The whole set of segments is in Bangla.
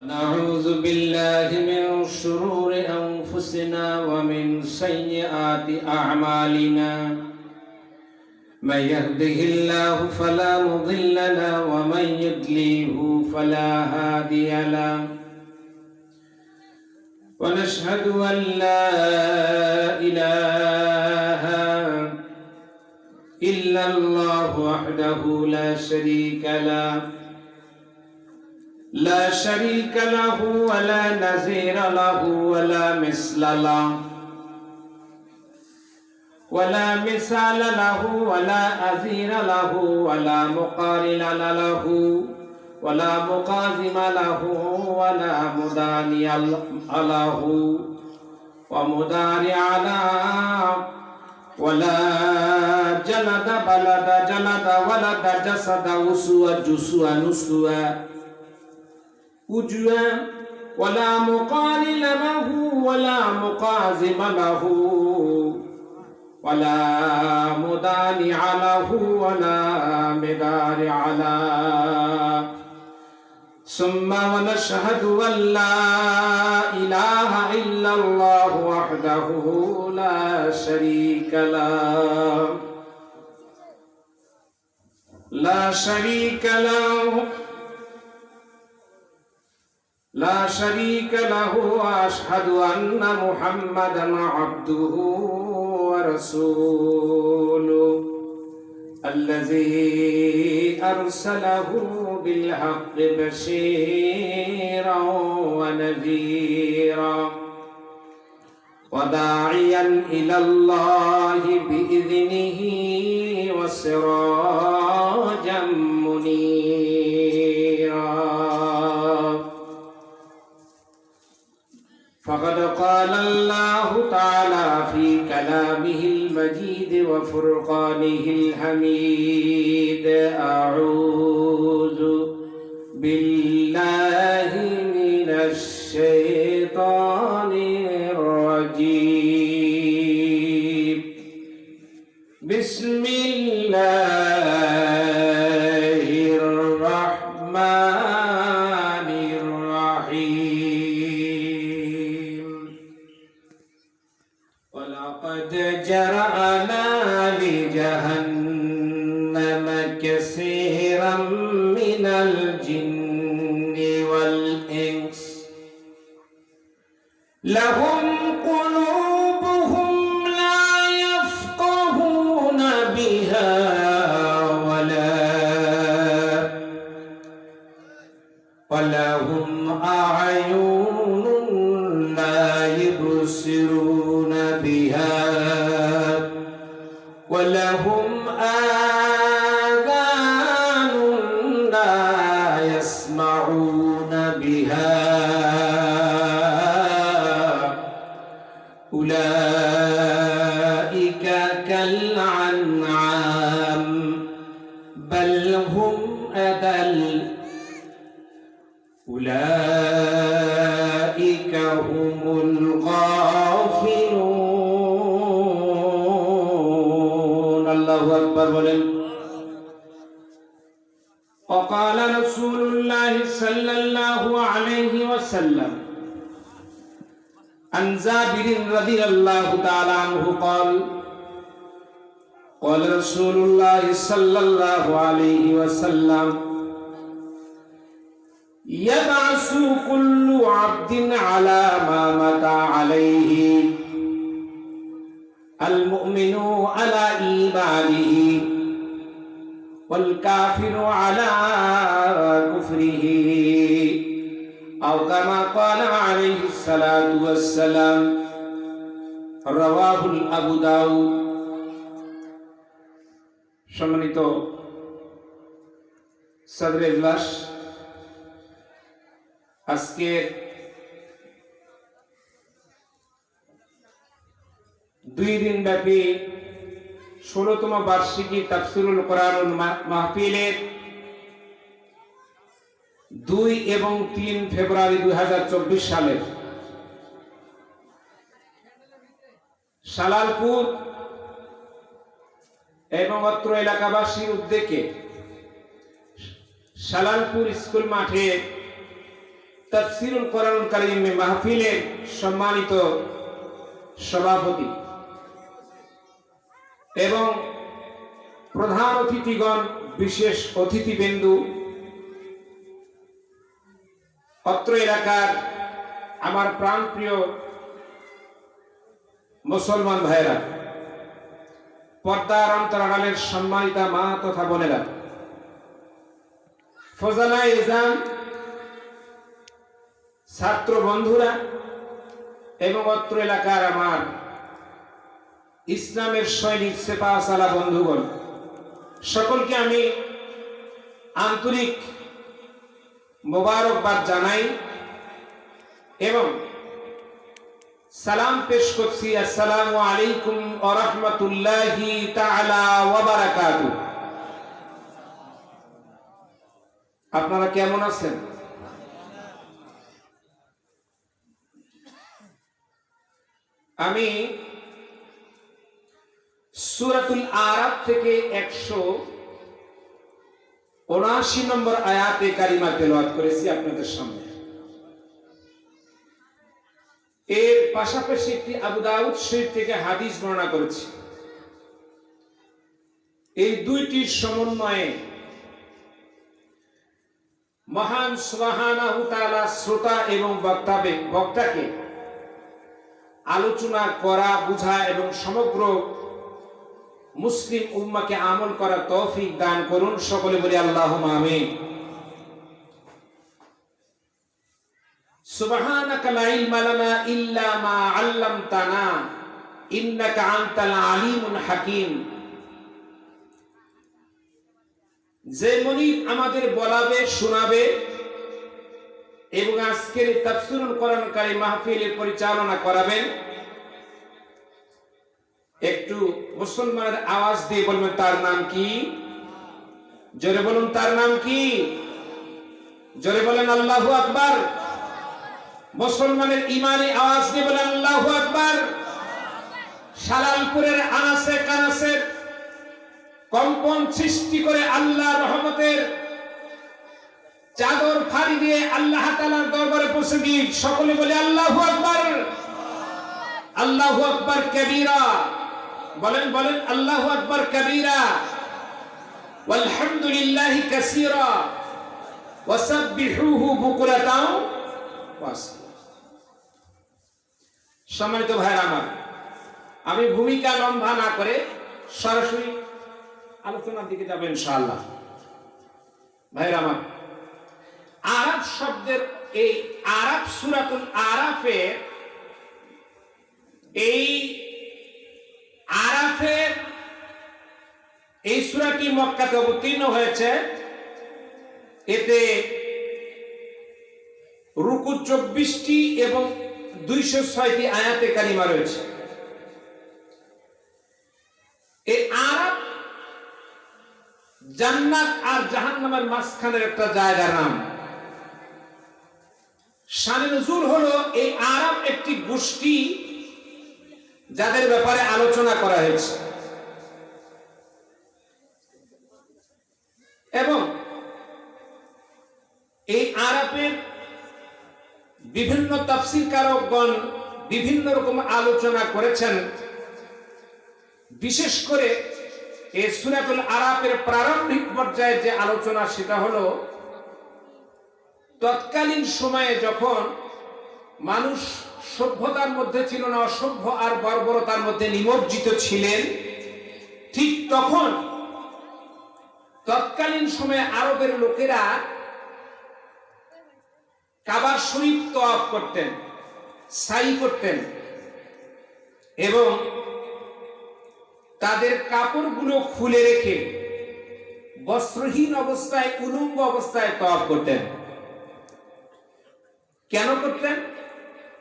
نعوذ بالله من شرور أنفسنا ومن سيئات أعمالنا من يهده الله فلا مضل له ومن يضلله فلا هادي له ونشهد أن لا إله إلا الله وحده لا شريك له ولا نظير له ولا مثل له ولا مثال له ولا أثير له ولا مقارن له ولا مقازم له ولا مداني له ومدارع له ولا جلد بلد جلد ولد جسد وسوى جسوى نسوى وجوه ولا مقارن له ولا مقازم له ولا مدانع له ولا مدارع له ثم ونشهد أن لا إله إلا الله وحده لا شريك له وأشهد أن محمدا عبده ورسوله الذي أرسله بالحق بشيرا ونذيرا وداعيا إلى الله بإذنه وسراجا منيرا فقد قال الله تعالى في كلامه المجيد وفرقانه الحميد أعوذ بالله من الشيطان الرجيم بسم الله الرحمن الرحيم ولقد جرأنا لجهنم كثيرا من الجن والإنس لهم قلوبهم لا يفقهون بها ولهم أعين لا يبصرون بها ولهم آذان لا يسمعون بها أولئك كالأنعام بل هم أضل أولئك هم الغافلون الله أكبر বলেন وقال رسول الله صلى الله عليه وسلم عن جابر رضي الله تعالى عنه قال رسول الله صلى الله عليه وسلم يبعث كل عبد على ما متى عليه المؤمن على إيمانه والكافر على كفره أو كما قال عليه الصلاة والسلام رواه أبو داود সম্মানিত সদরে ইজলাস আজকে 2 দিন ব্যাপী 16তম বার্ষিকী তাফসীরুল কোরআনুল মাহফিলের 2 এবং 3 ফেব্রুয়ারি 2024 সালের শালালপুর এবং অত্র এলাকাবাসীর উদ্যোগে শালালপুর স্কুল মাঠে তাফসীরুল কোরআনুল কারীম মাহফিলের সম্মানিত সভাপতি এবং প্রধান অতিথিগণ, বিশেষ অতিথিবৃন্দু, অত্র এলাকার আমার প্রাণপ্রিয় মুসলমান ভাইরা, পর্দার অন্তরালের সম্মানিতা মা তথা বোনেরা, ফজলা ইজাম ছাত্র বন্ধুরা এবং অত্র এলাকার আমার ইসলামের সৈনিক সেপাহসালা বন্ধুগণ, সকলকে আমি আন্তরিক মোবারকবাদ জানাই এবং সালাম পেশ করছি। আসসালামু আলাইকুম ওয়া রাহমাতুল্লাহি তাআলা ওয়া বারাকাতুহু। আপনারা কেমন আছেন? আমি সূরাতুল আরাফ থেকে 179 নম্বর আয়াতে কারিমা তেলাওয়াত করেছি আপনাদের সামনে। এর পাশাপাশি একটি আবু দাউদ শরীফ থেকে হাদিস বর্ণনা করেছি। এই দুইটির সমন্বয়ে মহান সুবহানাহু তাআলা শ্রোতা এবং বক্তাকে আলোচনা করা, বুঝা এবং সমগ্র মুসলিম উম্মাহকে আমল করার তৌফিক দান করুন। সকলে বলি আল্লাহুম্মা আমিন। সুবহানাকা লা ইলমা লানা ইল্লা মা আল্লামতানা ইন্নাকা আনতাল আলিমুল হাকিম। যে মনিব আমাদের বলাবে, শোনাবে এবং আজকের তাফসীরুল কোরআন কারীম মাহফিলের পরিচালনা করাবেন, একটু মুসলমানের আওয়াজ দিয়ে বলবেন তার নাম কি? জোরে বলুন, তার নাম কি? জোরে বলেন আল্লাহু আকবার। মুসলমানের ইমানি আওয়াজ দিয়ে বলেন আল্লাহু আকবার। শালালপুরের আনাসে কানাসে কম্পন সৃষ্টি করে আল্লাহর রহমতের চাদর ফাড়ি দিয়ে আল্লাহ তাআলার দরবারে পৌঁছে গিয়ে সকলে বলে আল্লাহু আকবার। আল্লাহু আকবার কবীরা। বলেন বলেন আল্লাহু আকবার কবীরা ওয়ালহামদুলিল্লাহি কাসীরা ওয়াসাব্বিহুহু বুকরাতাও ওয়াসিলা। সম্মানিত ভাইরা আমার, আমি ভূমিকা লম্বা না করে সরাসরি আলোচনার দিকে যাব ইনশাআল্লাহ। ভাইরা আমার, আরাফ শব্দের এই আরাফ, সূরাতুল আরাফের এই সূরাটি মক্কাতে অবতীর্ণ হয়েছে। এতে রুকু 24টি এবং 206টি আয়াতে কারিমা রয়েছে। এই আরাফ জান্নাত আর জাহান্নামের মাঝখানের একটা জায়গার নাম। শানে নুজুল হলো এই আরাফ একটি গোষ্ঠী যাদের ব্যাপারে আলোচনা করা হয়েছে এবং এই আরাফের বিভিন্ন তাফসীরকারকগণ বিভিন্ন রকম আলোচনা করেছেন। বিশেষ করে এই সূরাতুল আরাফের প্রারম্ভিক পর্যায়ে যে আলোচনা, সেটা হলো তৎকালীন সময়ে যখন মানুষ সভ্যতার মধ্যে ছিল না, অসভ্য আর বর্বরতার মধ্যে নিমজ্জিত ছিলেন, ঠিক তখন তৎকালীন সময়ে আরবের লোকেরা কাবা শরীফ তওয়াফ করতেন, সাই করতেন এবং তাদের কাপড়গুলো খুলে রেখে বস্ত্রহীন অবস্থায়, উলঙ্গ অবস্থায় তওয়াফ করতেন। কেন করতেন?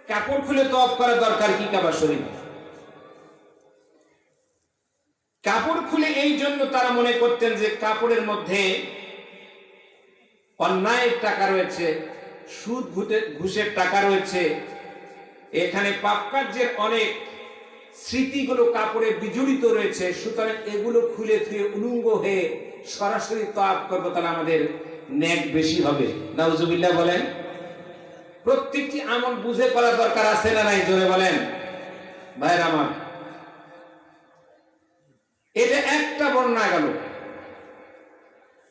কাপড় খুলে তওয়াফ করার দরকার কি কাবা শরীফ? কাপড় খুলে এই জন্য তারা মনে করতেন যে কাপড়ের মধ্যে অন্যায়ের টাকা রয়েছে, সুদ ঘুষের টাকা রয়েছে, এখানে পাপ কার্যের অনেক স্মৃতিগুলো কাপড়ে বিজড়িত রয়েছে। সুতরাং এগুলো খুলে থুয়ে উলঙ্গ হয়ে সরাসরি তওয়াফ করবো, তাহলে আমাদের নেক বেশি হবে। নাউজুবিল্লাহ বলেন। প্রত্যেকটি আমল বুঝে করার দরকার আছে না নাই? জোরে বলেন ভাইরা আমার। এটা একটা বর্ণনা গেল,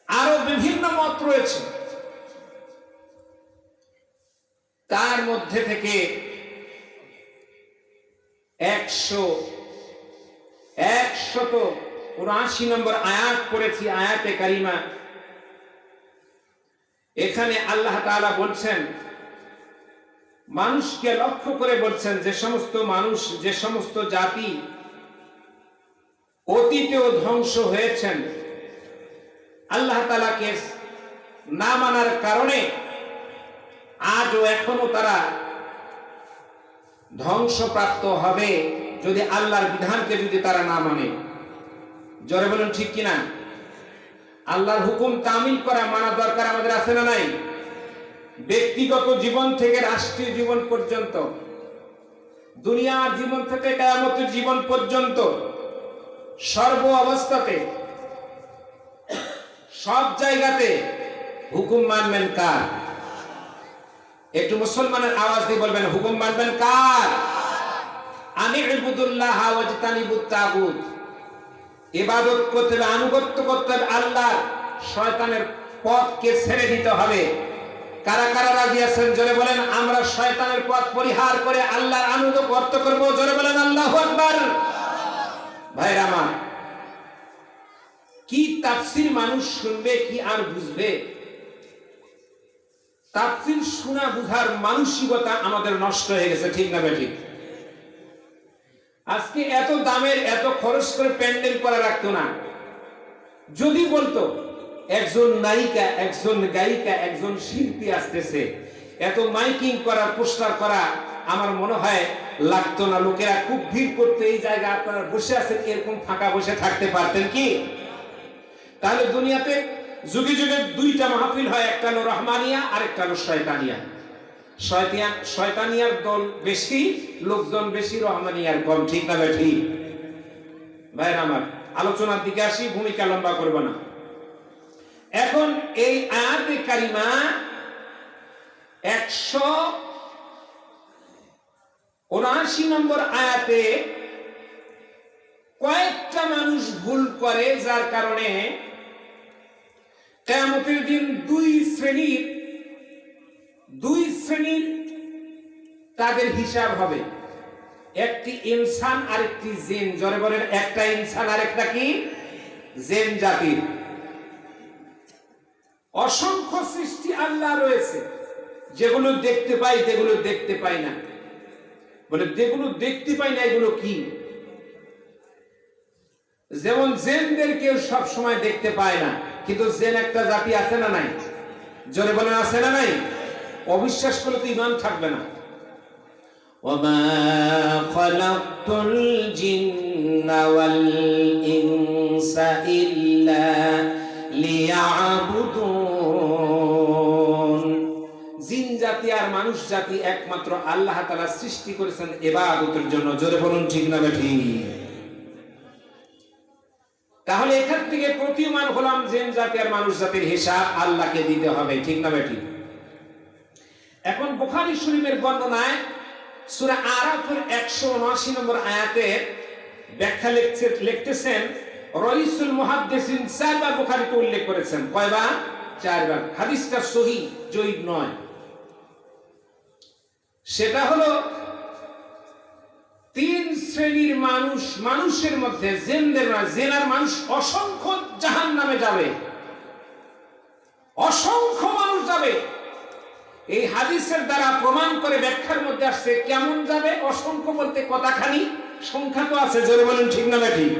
আরো বিভিন্ন মত রয়েছে। তার মধ্যে থেকে 179 নম্বর আয়াত পড়েছি, আয়াতে কারিমা। এখানে আল্লাহ তাআলা বলছেন, মানুষকে লক্ষ্য করে বলছেন, যে সমস্ত মানুষ, যে সমস্ত জাতি অতীতেও ধ্বংস হয়েছেন, আল্লাহ তাআলাকে না মানার কারণে আজও এখনো তারা ধ্বংসপ্রাপ্ত হবে যদি আল্লাহর বিধানকে যদি তারা না মানে। জোরে বলুন ঠিক কিনা? আল্লাহর হুকুম তামিল করা, মানা দরকার আমাদের আছে না নাই? ব্যক্তিগত জীবন থেকে রাষ্ট্রীয় জীবন পর্যন্ত, দুনিয়ার জীবন থেকে কিয়ামতের জীবন পর্যন্ত, সর্ব অবস্থাতে, সব জায়গাতে হুকুম মানবেন কার? একটু মুসলমানের আওয়াজ দিয়ে বলবেন, হুকুম মানবেন কার? আনি'বুদুল্লাহ ওয়াজতানিবুত তাগুত। ইবাদত করতে হবে, আনুগত্য করতে হবে আল্লাহর, শয়তানের পথকে ছেড়ে দিতে হবে। কারা কারা রাজি আছেন? জোরে বলেন, আমরা শয়তানের পথ পরিহার করে আল্লাহর আনুগত্য করব। জোরে বলেন আল্লাহু আকবার। ভাইরা আমার, কি তাফসীর মানুষ শুনবে, কি আর বুঝবে? তাফসীর শোনা বুঝার মানসিকতা আমাদের নষ্ট হয়ে গেছে, ঠিক না বেঠিক? আজকে এত দামের, এত খরচ করে প্যান্ডেল করা রাখতো না। যদি বলতো একজন নায়িকা, একজন গায়িকা, একজন শিল্পী আসতেছে, এত মাইকিং করা, পোস্টার করা আমার মনে হয় লাগতো না। লোকেরা খুব ভিড় করতে, এই জায়গায় আপনারা বসে আছেন, এরকম ফাঁকা বসে থাকতে পারতেন কি? তাহলে দুনিয়াতে যুগে যুগে দুইটা মাহফিল হয়, একটা হলো রহমানিয়া আর একটা হলো শয়তানিয়া। শয়তানিয়ার দল বেশি, লোকজন বেশি, রহমানিয়ার কম, ঠিক না বেঠিক? ভাইরা আমার, আলোচনার দিকে আসি, ভূমিকা লম্বা করব না। এখন এই আয়াতে কারিমা 179 নম্বর আয়াতে কয়েকটা মানুষ ভুল করে, যার কারণে কিয়ামতের দিন দুই শ্রেণীর তাদের হিসাব হবে। একটি ইনসান আর একটি জিন। জোরে বলেন, একটা ইনসান আর একটা কি? জিন জাতির। অসংখ্য সৃষ্টি আল্লাহ রয়েছে, যেগুলো দেখতে পাই, যেগুলো দেখতে পাই না। বলে যেগুলো দেখতে পাই না এগুলো কি? যেমন জেনদের কেউ সব সময় দেখতে পায় না, কিন্তু জেন একটা জাতি আছে না নাই? জোরে বলেন, আছে না নাই? অবিশ্বাস করলে তো ঈমান থাকবে না। ওয়ামা খালাকতুল জিন্না ওয়াল ইনসা ইল্লা লিয়াবুদুন। জিন জাতি আর মানুষ জাতি একমাত্র আল্লাহ তাআলা সৃষ্টি করেছেন ইবাদতের জন্য। জোরে বলুন ঠিক না বেঠিক? তাহলে এখান থেকে প্রতীয়মান হলাম, জিন জাতি আর মানুষ জাতির হিসাব আল্লাহকে দিতে হবে, ঠিক না বেঠিক? এখন বুখারী শরীফের বর্ণনায় সূরা আরাফের 179 নম্বর আয়াতে ব্যাখ্যা লিখতেছেন রাইসুল মুহাদ্দিসিন 4 বার বুখারীতে উল্লেখ করেছেন। কয়বার? 4 বার। হাদিসটা সহিহ, জয়ীব নয়। সেটা হলো 3 শ্রেণীর মানুষ, মানুষের মধ্যে জিনদের না, জিন আর মানুষ অসংখ্য জাহান্নামে যাবে, অসংখ্য মানুষ যাবে। এই হাদিসের দ্বারা প্রমাণ করে ব্যাখ্যার মধ্যে আসছে কেমন যাবে। অসংখ্য বলতে কতখানি? সংখ্যা তো আছে, জোরে বলেন ঠিক না বেঠিক?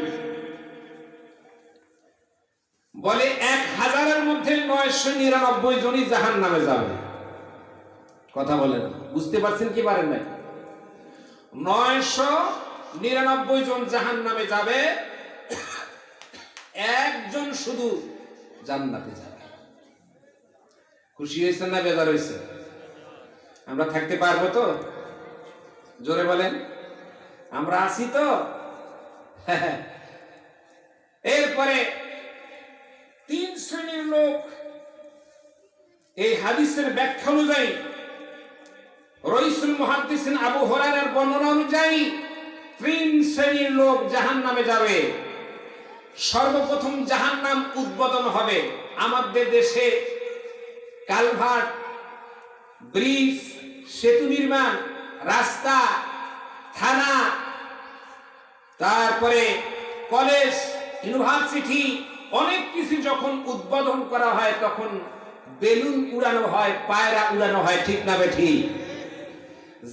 বলে 1000-এর মধ্যে 999 জনই জাহান্নামে যাবে। কথা বলেন, বুঝতে পারছেন কি পারেন নাই? 999 জন জাহান্নামে যাবে, একজন শুধু জান্নাতে যাবে। খুশি হয়েছেন না বেজার হয়েছে? আমরা থাকতে পারবো তো? জোরে বলেন, আমরা আছি তো? এরপরে 3 শ্রেণীর লোক এই হাদিসের ব্যাখ্যা অনুযায়ী রাইসুল মুহাদ্দিসিন আবু হুরায়রার বর্ণনা অনুযায়ী 3 শ্রেণীর লোক জাহান্নামে যাবে। সর্বপ্রথম জাহান্নাম উদ্বোধন হবে। আমাদের দেশে কালভার্ট, ব্রিজ, সেতু নির্মাণ, রাস্তা, থানা, তারপরে কলেজ, ইউনিভার্সিটি, অনেক কিছু যখন উদ্বোধন করা হয় তখন বেলুন উড়ানো হয়, পায়রা উড়ানো হয়, ঠিক না বেঠি?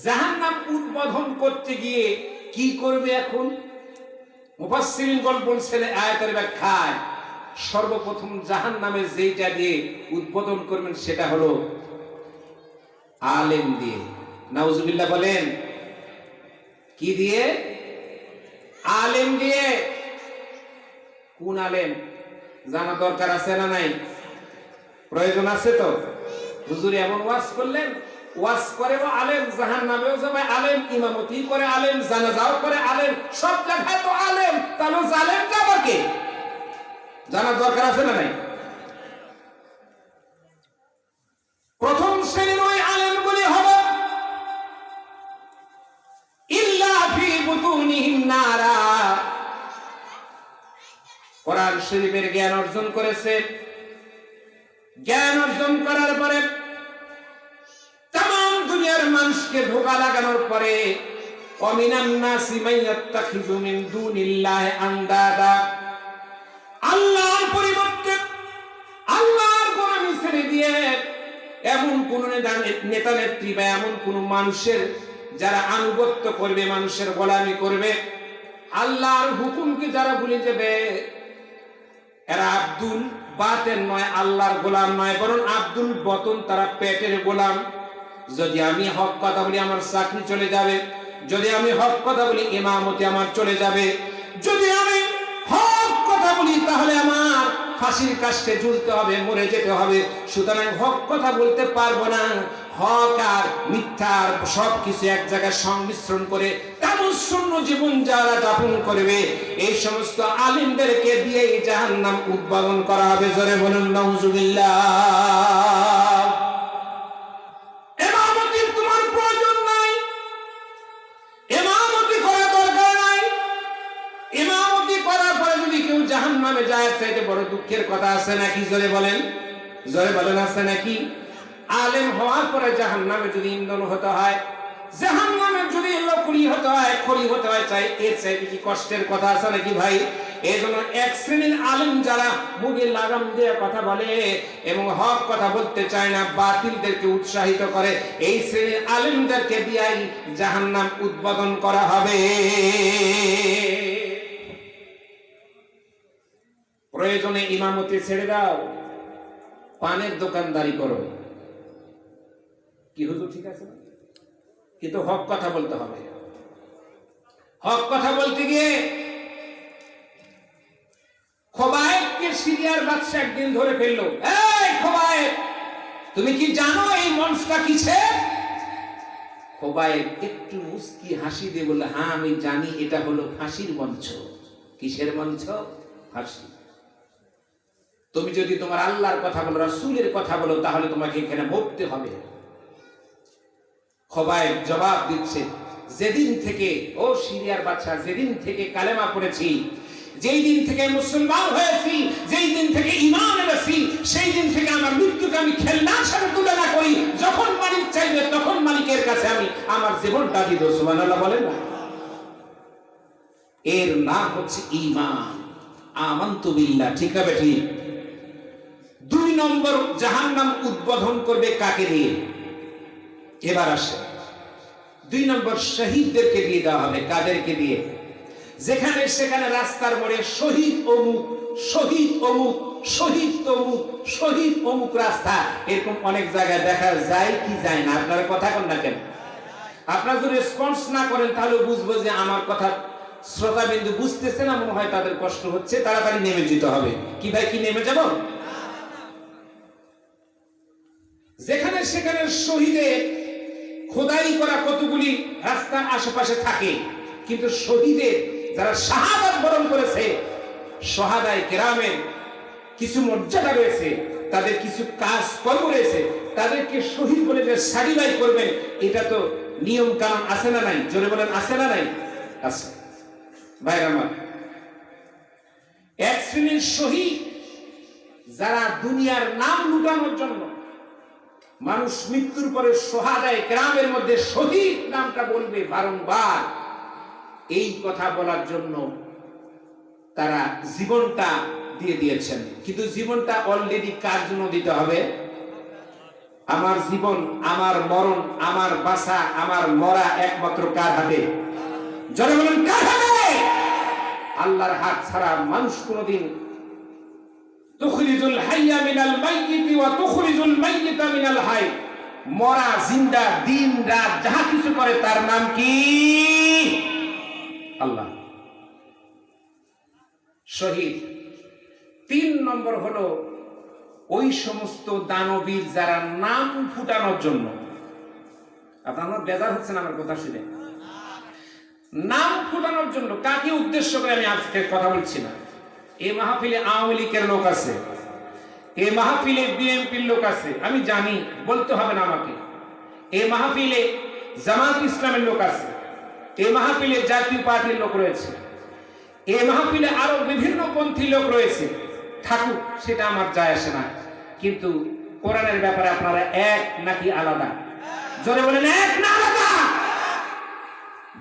জাহান্নাম উদ্বোধন করতে গিয়ে কি করবে এখন? মুফাসসিরিন বলছেন আয়াতের ব্যাখ্যায় সর্বপ্রথম জাহান্নামে যেটা দিয়ে উদ্বোধন করবেন সেটা হলো আলেম দিয়ে। নাউজুবিল্লাহ বলেন। কি দিয়ে? আলেম দিয়ে। কোন আলেম জানা দরকার আছে না নাই? প্রয়োজন আছে তো? হুজুর এমন ওয়াজ করলেন, ওয়াজ করেও আলেম, জাহান্নামেও যাবে আলেম, ইমামতি করে আলেম, জানাজাও করে আলেম, সব জায়গায় তো আলেম। তাহলে জালেমটা আবার কে? জানার দরকার আছে না নাই? প্রথম শ্রেণীর ওই আলেমগুলি হবে ইল্লা ফি বুতুনিহিম নারা, কোরআন শরীফের জ্ঞান অর্জন করেছে। জ্ঞান অর্জন করার পরে তাম দুনিয়ার মানুষকে ধোঁকা লাগানোর পরে ওয়ামিনান নাসি মাইয়াত্তাখিযু মিন দুনিল্লাহি আনদাদা, আল্লাহর পরিবর্তে আল্লাহর গোলামি ছেড়ে দিয়ে এমন কোন নেতা নেত্রী বা এমন কোন মানুষের যারা আনুগত্য করবে, মানুষের গোলামি করবে, আল্লাহর হুকুমকে যারা ভুলে যাবে, এরা আব্দুল বাতেন নয়, আল্লাহর গোলাম নয়, বরং আব্দুল বতন, তারা পেটের গোলাম। যদি আমি হক কথা বলি আমার চাকরি চলে যাবে, যদি আমি হক কথা বলি ইমামতি আমার চলে যাবে, যদি আমি হক কথা বলি তাহলে আমার ফাঁসির কাস্টে ঝুলতে হবে, মরে যেতে হবে। সুতরাং হক কথা বলতে পারবো না। হক আর মিথ্যার সবকিছু এক জায়গায় সংমিশ্রণ করে তামসূন্য জীবন যারা যাপন করবে, এই সমস্ত আলিমদেরকে দিয়ে জাহান্নাম উদ্বোধন করা হবে। জোরে বলুন নাউজুবিল্লাহ। ইমামতির তোমার প্রয়োজন নাই, ইমামতি করা দরকার নাই। ইমামতি করার পরে যদি কেউ জাহান্নামে যায়, চাইতে বড় দুঃখের কথা আছে নাকি? জোরে বলেন, জোরে বলেন, আছে নাকি? আলেম হওয়ার পরে জাহান্নামে যদি ইন্ধন হতে হয়, জাহান্নামে যদি লকড়ি হতে হয়, খড়ি হতে হয়, চাই এর চাইতে কি কষ্টের কথা আছে নাকি ভাই? এই জন্য এক শ্রেণীর আলেম যারা মুখে লাগাম দিয়ে কথা বলে এবং হক কথা বলতে চায় না, বাতিলদেরকে উৎসাহিত করে, এই শ্রেণীর আলেমদেরকে দিয়াই জাহান্নাম উদ্বোধন করা হবে। প্রয়োজনে ইমামতি ছেড়ে দাও, পানের দোকানদারি করো। কি হুজুর ঠিক আছে না? কিন্তু হক কথা বলতে হবে। হক কথা বলতে গিয়ে খোবায়েবকে সিরিয়ার বাদশা একদিন ধরে ফেললো। এই খোবায়েব, তুমি কি জানো এই মঞ্চটা কিসের? খোবায়েব একটু মুস্কি হাসি দিয়ে বলল, হ্যাঁ আমি জানি, এটা হলো ফাঁসির মঞ্চ। কিসের মঞ্চ? ফাঁসি। তুমি যদি তোমার আল্লাহর কথা বলো, রাসূলের কথা বলো, তাহলে তোমাকে এখানে মরতে হবে। খোবায়েব জবাব দিচ্ছে, যেদিন থেকে, ও সিরিয়ার বাদশা, যেদিন থেকে কালেমা পড়েছি, যেই দিন থেকে মুসলমান হয়েছি, যেই দিন থেকে ঈমান এনেছি, সেই দিন থেকে আমার মৃত্যুকে আমি খেলনার সাথে তুলনা করি। যখন মালিক চাইবে তখন মালিকের কাছে আমি আমার জীবনটা দিব। সুবহানাল্লাহ বলেন না? এর নাম হচ্ছে ঈমান, আমানতু বিল্লাহ। ঠিক না বেঠি? 2 নম্বর জাহান্নাম উদ্বোধন করবে কাকে দিয়ে? এবার আসে 2 নম্বর শহীদদেরকে দিয়ে দেওয়া হবে। কাদেরকে দিয়ে? যেখানে সেখানে রাস্তার মোড়ে শহীদ অমুক, শহীদ অমুক, শহীদ অমুক, শহীদ অমুক রাস্তা, এরকম অনেক জায়গায় দেখা যায় কি যায় না? আপনারা কথা কন না কেন? আপনারা যদি রেসপন্স না করেন তাহলে বুঝবো যে আমার কথা শ্রোতাবিন্দু বুঝতেছে না, মনে হয় তাদের কষ্ট হচ্ছে, তাড়াতাড়ি নেমে যেতে হবে। কি ভাই, কি নেমে যাব? যেখানে সেখানে শহীদের খোদাই করা কতগুলি রাস্তার আশেপাশে থাকে, কিন্তু শহীদের যারা শাহাদাত বরণ করেছে, শাহাদায়ে কেরামের কিছু মর্যাদা রয়েছে, তাদের কিছু কাজ কর্ম রয়েছে, তাদেরকে শহীদ বলে যে সারিবাই করবেন, এটা তো নিয়ম কানুন আছে না নাই? জোরে বলেন, আছে না নাই? আছে। ভাইরা আমার, এক শ্রেণীর শহীদ যারা দুনিয়ার নাম লুটানোর জন্য মানুষ মৃত্যুর পরে সোহাদায়ে কেরামের মধ্যে শহীদ নামটা বলবে বারংবার, এই কথা বলার জন্য তারা জীবনটা দিয়ে দিয়েছেন। কিন্তু জীবনটা অলরেডি কার জন্য দিতে হবে? আমার জীবন, আমার মরণ, আমার বাঁচা, আমার মরা একমাত্র কার হাতে? জোরে বলেন, কার হাতে? আল্লাহর হাত ছাড়া মানুষ কোনদিন তুখরিজুল হাইয়া মিনাল মাইয়িতি ওয়া তুখরিজুল মাইয়িতা মিনাল হাই, মরা জিন্দা দিন রাত যাহা কিছু করে তার নাম কি? আল্লাহ। শহীদ 3 নম্বর হলো ওই সমস্ত দানবীর যারা নাম ফুটানোর জন্য, আপনারা বেজার হচ্ছেন আমার কথা শুনে, নাম ফুটানোর জন্য কাকে উদ্দেশ্য করে আমি আজকে কথা বলছি না। এই মাহফিলে আওয়ামী লীগের লোক আছে, এই মাহফিলে বিএনপির লোক আছে, আমি জানি, বলতে হবে না আমাকে। এই মাহফিলে জামাত ইসলামের লোক আছে, এই মাহফিলে জাতীয় পার্টির লোক রয়েছে, এই মাহফিলে আরো বিভিন্ন পন্থী লোক রয়েছে, থাকুক, সেটা আমার যায় আসে না। কিন্তু কোরআনের ব্যাপারে আপনারা এক নাকি আলাদা? জোরে বলেন, এক না আলাদা?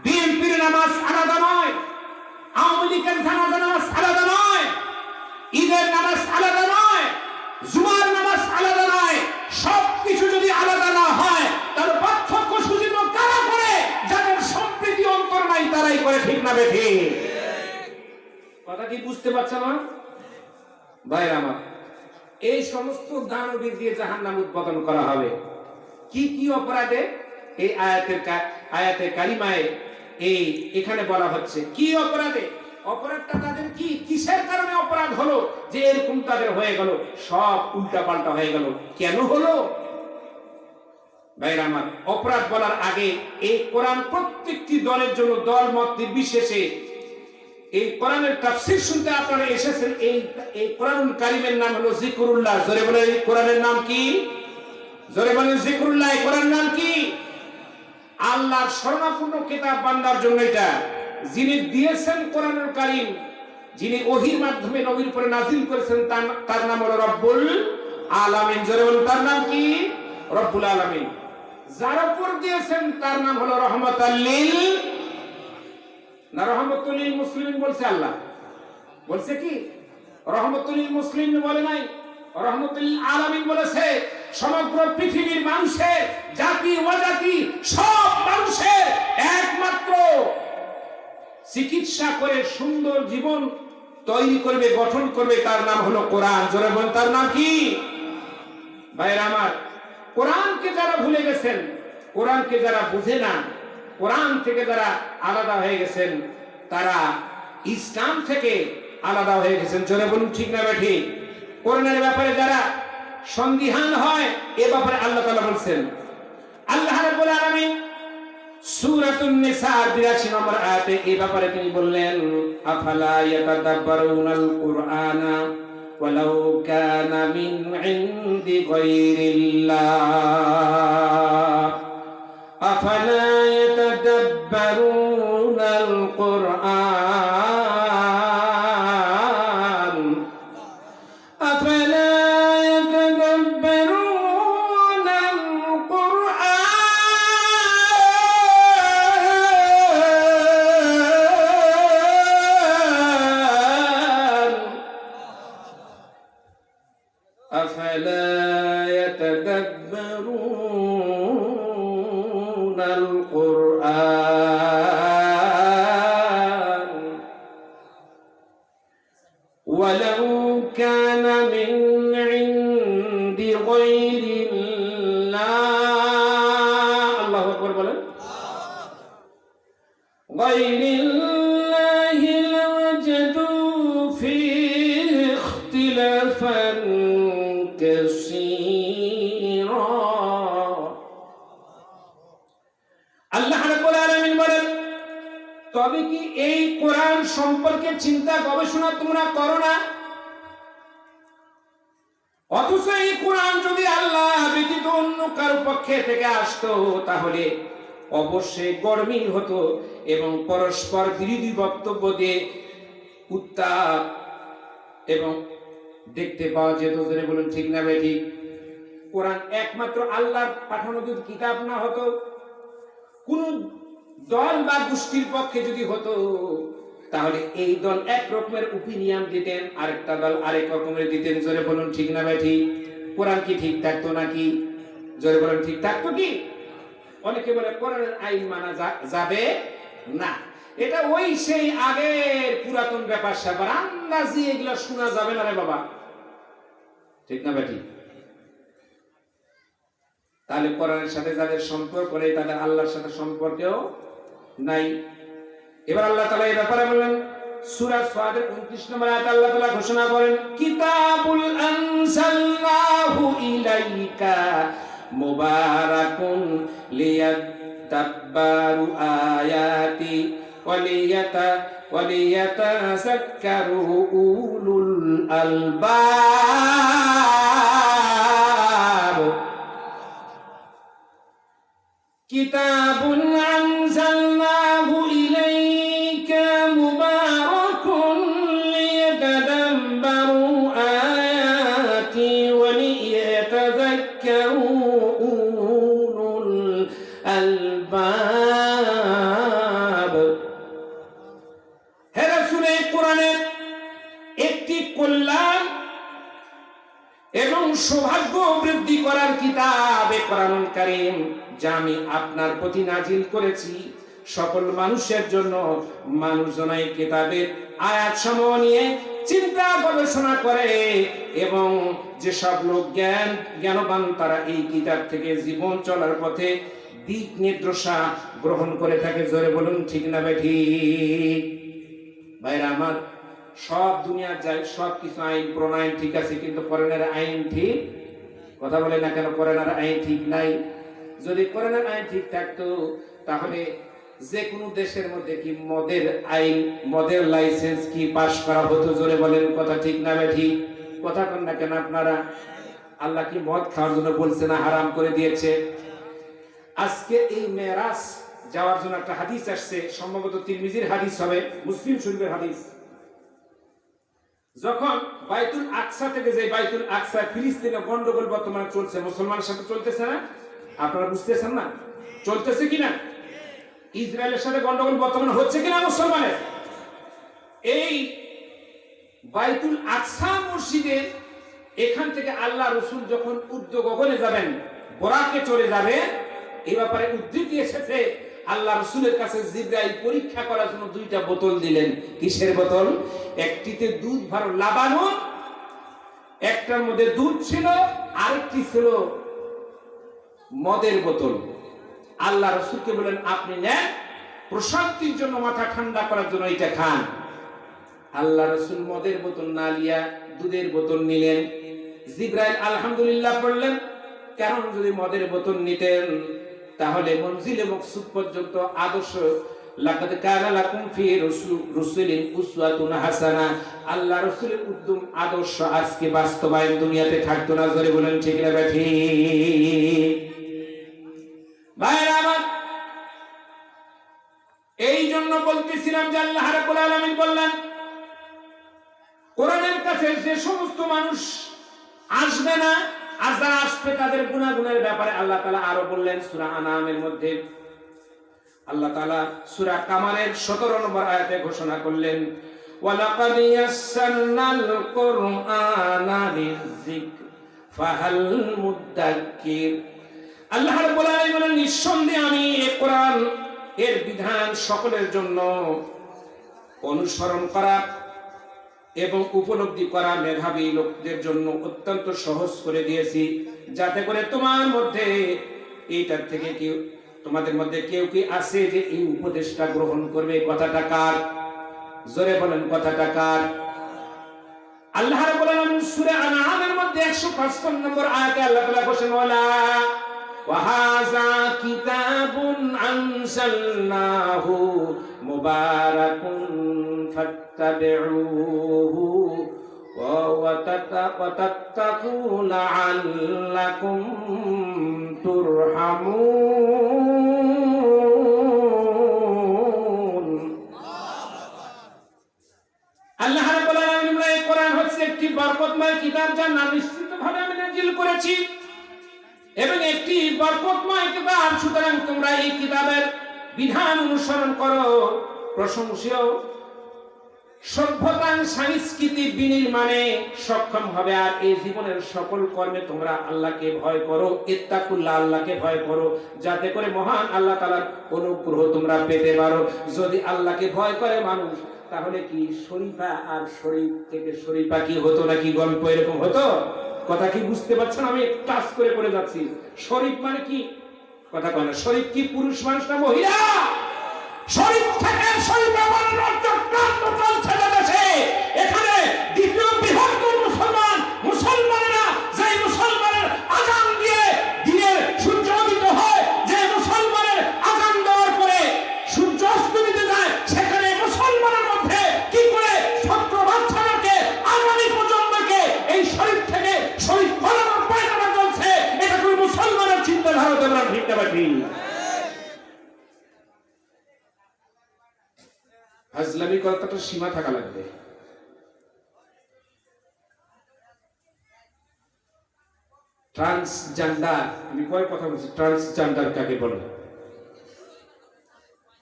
বিএনপির নামাজ আলাদা নয়, আওয়ামী লীগের জানাজা নামাজ আলাদা নয়, ঈদের নামাজ আলাদা নয়, জুমার নামাজ আলাদা নয়। সবকিছু যদি আলাদা না হয় তাহলে পার্থক্য সুযোগ কারা করে? যাদের সম্প্রীতি অন্তর নাই তারাই করে, ঠিক না বেঠি? কথা কি বুঝতে পারছেন না ভাইরা আমার? এই সমস্ত দানবীর দিয়ে জাহান্নাম উৎপাদন করা হবে। কি কি অপরাধে? এই আয়াতে কারিমায় এখানে বলা হচ্ছে কি অপরাধে। অপরাধটা তাদের কি, কিসের কারণে অপরাধ হলো যে এরকম তাদের হয়ে গেল? সব উল্টা পাল্টা হয়ে গেল। কেন হলো ভাইরা আমার? অপরাধ বলার আগে এই কোরআন প্রত্যেকটি দলের জন্য, দল মত নির্বিশেষে এই কোরআনের তাফসীর শুনতে আপনারা এসেছেন। এই কোরআনুল কারীমের নাম হলো যিকরুল্লাহ। জোরে বলেন, এই কোরআনের নাম কি? জোরে বলেন, যিকরুল্লাহ। এই কোরআনের নাম কি? আল্লাহর শরণাপন্ন কিতাব বান্দার জন্য এটা। যিনি দিয়েছেন কোরআনুল কারীম, যিনি ওহীর মাধ্যমে নবীর উপরে নাযিল করেছেন, তার নাম হলো রব্বুল আলামিন। জোরে বলেন, তার নাম কি? রব্বুল আলামিন। যার উপর দিয়েছেন তার নাম হলো রহমাতাল লিল, না রহমাতুল লিল মুসলিমিন বলছে আল্লাহ? বলছে কি? রহমাতুল লিল মুসলিমিন বলে নাই, রহমাতুল লিল আলামিন বলেছে। সমগ্র পৃথিবীর মানুষের, জাতি অজাতি সব মানুষের একমাত্র চিকিৎসা করে সুন্দর জীবন তৈরি করবে, গঠন করবে, তার নাম হলো কোরআন। জোরে বলেন, তার নাম কি? ভাইরা আমার, কোরআনকে যারা ভুলে গেছেন, কোরআনকে যারা বুঝে না, কোরআন থেকে যারা আলাদা হয়ে গেছেন, তারা ইসলাম থেকে আলাদা হয়ে গেছেন। জোরে বলুন, ঠিক না বেঠি? কোরআনের ব্যাপারে যারা সন্দিহান হয়, এ ব্যাপারে আল্লাহ তাআলা বলছেন, আল্লাহ রাব্বুল আলামিন সূরাতুন নিসার ৮২ নম্বর আয়াতে এই ব্যাপারে তিনি বললেন, আফালা ইয়াতাদাব্বারুনাল কুরআনা ওয়ালাউ কানা মিন ইনদি গায়রিল্লাহ, আফালা ইয়াতাদাব্বারুনাল কুরআন, আফালা ولو كان من عند غير الله، الله أكبر بلن، غير الله لوجدوا فيه اختلافا كثيرا। আল্লাহ রাব্বুল আলামিন বলেন, তবে কি এই কোরআন সম্পর্কে চিন্তা গবেষণা তোমরা করো না? অথচ এই কোরআন যদি আল্লাহ ব্যতীত অন্য পক্ষে থেকে আসতো তাহলে অবশ্যই গরমিল হতো এবং পরস্পর বিরোধী বক্তব্য দিয়ে উত্তাপ এবং দেখতে পাওয়া যেত। জোরে বলুন ঠিক না বেঠিক? কোরআন একমাত্র আল্লাহর পাঠানো যদি কিতাব না হতো, কোন দল বা গোষ্ঠীর পক্ষে যদি হতো, তাহলে এই দল এক রকমের ওপিনিয়ন দিতেন, আরেকটা দল আরেক রকমের দিতেন। জোরে বলুন ঠিক না বেঠিক? কোরআন কি ঠিক থাকতো নাকি? জোরে বলুন ঠিক থাকতো কি? অনেকে বলে কোরআনের আইন মানা যাবে না, এটা ওই সেই আগের পুরাতন ব্যাপার স্যাপার, আন্দাজি এগুলা শোনা যাবে না রে বাবা, ঠিক না বেঠিক? তাহলে কোরআনের সাথে যাদের সম্পর্ক নেই তাদের আল্লাহর সাথে সম্পর্কেও নাই। এবার আল্লাহ তাআলা এই ব্যাপারে বলেন, সূরা সাদের 29 নম্বর আয়াতে আল্লাহ তাআলা ঘোষণা করেন, কিতাবুল আনসালনাহু ইলাইকা মুবারাকুন লিয়াদাব্বারু আয়াতি ওয়ালিয়াতাযাক্কারু উলুল আলবাব। কিতাবুন আনজালনাহু ইলাইকা মুবারাকুন লিয়াদাব্বারু আয়াতি ওয়া লিয়াতাযাক্কারু উলুল আলবাব। হে রাসূল, কোরআনের একটি কল্যাণ এবং সৌভাগ্য বৃদ্ধি করার কিতাব কোরআনুল কারীম, যা আমি আপনার প্রতি নাজিল করেছি সকল মানুষের জন্য। মানুষজন এই কিতাবের আয়াতসমূহ নিয়ে চিন্তা গবেষণা করে এবং যেসব লোক জ্ঞানবান তারা এই কিতাব থেকে জীবন চলার পথে দিক নির্দেশনা গ্রহণ করে থাকে। জোরে বলুন ঠিক না বেঠিক? ভাইরা আমার, সব দুনিয়ার যায় সব কিছু আইন প্রণয়ন ঠিক আছে, কিন্তু কোরআনের আইন ঠিক, কথা বলে না কেন? কোরআনের আইন ঠিক নাই। যদি কোরআনের আইন ঠিক থাকতো তাহলে যে কোনো দেশের মধ্যে কি মদের আইন, মদের লাইসেন্স কি পাস করা হতো? জোরে বলেন কথা ঠিক না বেঠিক? কথা কন না কেন আপনারা? আল্লাহ কি মদ খাওয়ার জন্য বলছে না হারাম করে দিয়েছে? আজকে এই মেরাজ যাওয়ার জন্য একটা হাদিস আসছে, সম্ভবত তিরমিজির হাদিস হবে, মুসলিম শরীফের হাদিস। যখন বাইতুল আকসা থেকে যে বাইতুল আকসা ফিলিস্তিনে গন্ডগোল বর্তমানে চলছে, মুসলমানের সাথে চলতেছে না? আপনারা বুঝতেছেন না চলতেছে কিনা? ইসরায়েলের সাথে গন্ডগোল বর্তমানে হচ্ছে কিনা মুসলমানের? এই বাইতুল আকসা মসজিদে এখান থেকে আল্লাহ রাসূল যখন ঊর্ধ্বগগনে যাবেন, বরাকে চলে যাবে, এই ব্যাপারে উদ্ধৃতি এসেছে আল্লাহ রাসূলের কাছে জিবরাইল পরীক্ষা করার জন্য 2টা বোতল দিলেন। কিসের বোতল? একটিতে দুধ ভরা লাবানুন, একটার মধ্যে দুধ ছিল, আরেকটি ছিল মদের বোতল। আল্লাহ রাসূলকে বলেন, আপনি নেন, প্রশান্তির জন্য, মাথা ঠান্ডা করার জন্য এটা খান। আল্লাহ রাসূল মদের বোতল না নিয়ে দুধের বোতল নিলেন। জিবরাইল আলহামদুলিল্লাহ পড়লেন, কারণ যদি মদের বোতল নিতেন তাহলে মনজিলে মকসুদ পর্যন্ত আদর্শ, লাকাদ কানা লাকুম ফি রাসূলিন উসওয়াতুন হাসানাহ, আল্লাহ রাসূলের উত্তম আদর্শ আজকে বাস্তবায়ন দুনিয়াতে থাকতো না। জোরে বলেন ঠিক না ঠিক? ভাইরা আমার, এই জন্য বলতেছিলাম যে আল্লাহ রাব্বুল আলামিন বললেন, কোরআনের কাছে যে সমস্ত মানুষ আসবে না, আর যারা আসবে তাদের গুনাহের ব্যাপারে আল্লাহ তাআলা আরো বললেন সূরা আনামের মধ্যে। আল্লাহ তাআলা সূরা কামারের 17 নম্বর আয়াতে ঘোষণা করলেন, ওয়ালাকাদ ইয়াসসারনাল কুরআনা লিযিকর ফাহাল মুদ্দাক্কির। আল্লাহ রাব্বুল আলামিন বলেন, নিঃসন্দেহে আমি এই কোরআন এর বিধান সকলের জন্য অনুসরণ করা এবং উপলব্ধি করা মেধাবী লোকদের জন্য অত্যন্ত সহজ করে দিয়েছি, যাতে করে তোমার মধ্যে এইটার থেকে কেউ, তোমাদের মধ্যে কেউ কি আছে যে এই উপদেশটা গ্রহণ করবে? কথাটা কার? জোরে বলেন কথাটা কার? আল্লাহ রাব্বুল আলামিন সূরা আনআমের মধ্যে 155 নম্বর আয়াতে আল্লাহ তাআলা বলেন, ওয়া হাযা কিতাবুন আনসালনাহু মুবারাকুন ফাত্তাবিউহু ওয়া ওয়া তাত্তাকু লাআল্লাকুম তুরহামুন। আল্লাহ রাব্বুল আলামিন এই কোরআন হচ্ছে একটি বরকতময় কিতাব, যা নিশ্চিতভাবে আমি নাযিল করেছি এবং একটি বরকতময় কিতাব। সুতরাং তোমরা এই কিতাবের বিধান অনুসরণ করো। প্রশংসিত সভ্যতা সংস্কৃতি বিনির্মাণে সক্ষম হবে। আর এই জীবনের সকল কর্মে তোমরা আল্লাহকে ভয় করো। ইত্তাকুল্লাহ, আল্লাহকে ভয় করো, যাতে করে মহান আল্লাহ তাআলার অনুগ্রহ তোমরা পেতে পারো। যদি আল্লাহকে ভয় করে মানুষ, তাহলে কি শরীফা আর শরীফ থেকে শরীফা কি হতো নাকি গল্প এরকম হতো? কথা কি বুঝতে পারছেন? আমি টাচ করে পড়ে যাচ্ছি। শরীফ মানে কি? কথা কয় না। শরীফ কি পুরুষ মানুষ না মহিলা? শরীফ থেকে শরীফা বানানোর চক্রান্ত চলছে দেশে। এখানে দ্বিতীয় বৃহত্তম মুসলমানেরা, যে মুসলমানের আযান দিয়ে দিনের সূর্য উদিত হয়, যে মুসলমানের আযান দেওয়ার পরে সূর্য অস্ত দিতে যায়, সেখানে মুসলমানের মধ্যে কি করে ছোট্ট বাচ্চাদেরকে, আগামী প্রজন্মকে এই শরীফ থেকে শরীফ বানানোর পায়তারা চলছে। এটা কোন মুসলমানের চিন্তাধারা? তোমরা ঠিক না ঠিক? আজলামি কথাটা সীমা থাকা লাগবে। ট্রান্সজেন্ডার, আমি কয় কথা বলছি, ট্রান্সজেন্ডার কাকে বলে?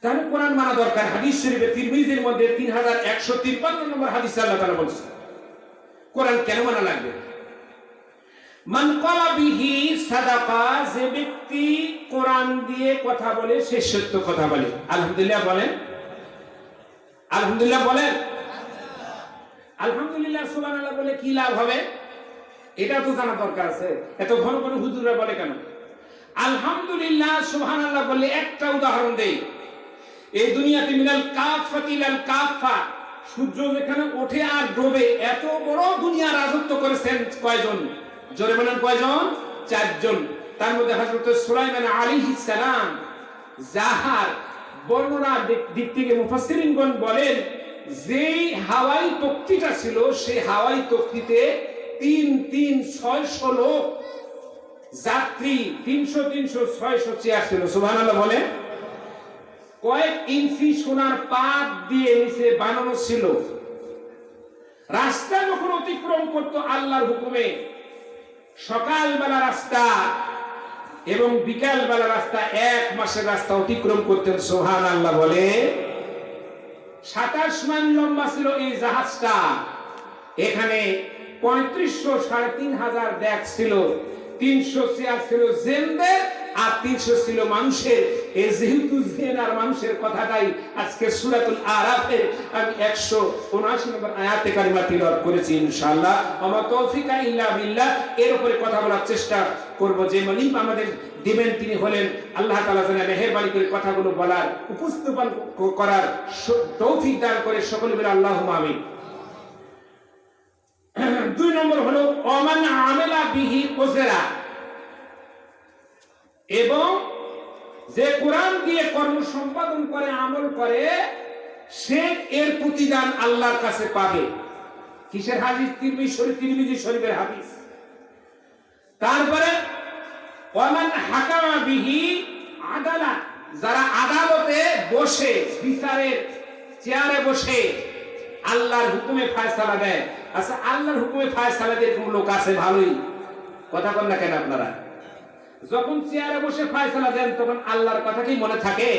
তাহলে কোরআন মানা দরকার। হাদিস শরীফে তিরমিজির মধ্যে 3153 নম্বর হাদিসে আল্লাহ তাআলা বলেছেন কোরআন কেন মানা লাগবে। মান ক্বালা বিহি সাদাকা, যে ব্যক্তি কোরআন দিয়ে কথা বলে সে সত্য কথা বলে। আলহামদুলিল্লাহ বলেন, আলহামদুলিল্লাহ বলেন। আলহামদুলিল্লাহ সুবহানাল্লাহ বলে কি লাভ হবে এটা তো জানা দরকার আছে। এত ঘন ঘন হুজুররা বলে কেন? আলহামদুলিল্লাহ সুবহানাল্লাহ বলে একটা উদাহরণ দেই। এই দুনিয়াতে মিনাল কাফাতি ইলাল কাফা, সূর্য যেখানে ওঠে আর ডোবে, এত বড় দুনিয়া রাজত্ব করেছেন কয়জন? জোরে বলেন কয়জন? 4 জন। তার মধ্যে হযরত সুলাইমান আলাইহিস সালাম, যাহার বর্ণনার দিক থেকে মুফাসসিরিনগণ বলেন যে হাওয়াই তক্তিটা ছিল, সেই হাওয়াই তক্তিতে 600 লোক যাত্রী, 300 ছিল। সুবহানাল্লাহ বলে। কয়েক ইঞ্চি সোনার পাত দিয়ে নিচে বানানো ছিল। রাস্তা যখন অতিক্রম করত আল্লাহর হুকুমে, সকালবেলা রাস্তা এবং বিকাল বেলা রাস্তা, 1 মাসের রাস্তা অতিক্রম করতেন। সুবহানাল্লাহ বলে। 27 মাইল লম্বা ছিল এই জাহাজটা। এখানে 3500 3500 ডেক ছিল, 300 চেয়ার ছিল জিনদের আর 300 ছিল মানুষের। এই যেহেতু জিন আর মানুষের কথাটাই আজকে সূরাতুল আরাফে আমি 179 নম্বর আয়াতে কারিমা তিলাওয়াত করেছি ইনশাআল্লাহ। ওয়া তৌফিকা ইল্লা বিল্লাহ। এর উপরে কথা বলার চেষ্টা করব। যে মালিক আমাদের দিবেন তিনি হলেন আল্লাহ তাআলা। যেন মেহেরবানি করে কথাগুলো বলার, উপস্থাপন করার তৌফিক দান করে। সকলে বলে আল্লাহুম্মা আমিন। 2 নম্বর হলো ওমান আমেলা বিহি উজরা, এবং যে কোরআন দিয়ে কর্ম সম্পাদন করে, আমল করে, সে এর প্রতিদান আল্লাহর কাছে পাবে। কিসের হাদিস? তিরমিজি শরীফের হাদিস। তারপরে ওমান হাকামা বিহি আদালা, যারা আদালতে বসে, বিচারের চেয়ারে বসে আল্লাহর হুকুমে ফয়সালা দেয়। আচ্ছা, আল্লাহর হুকুমে ফয়সালা দিয়ে কোন লোক আছে? ভালোই কথা বলেন না কেন আপনারা? যখন চেয়ারে বসে ফয়সালা দেন তখন আল্লাহর কথা কি মনে থাকে?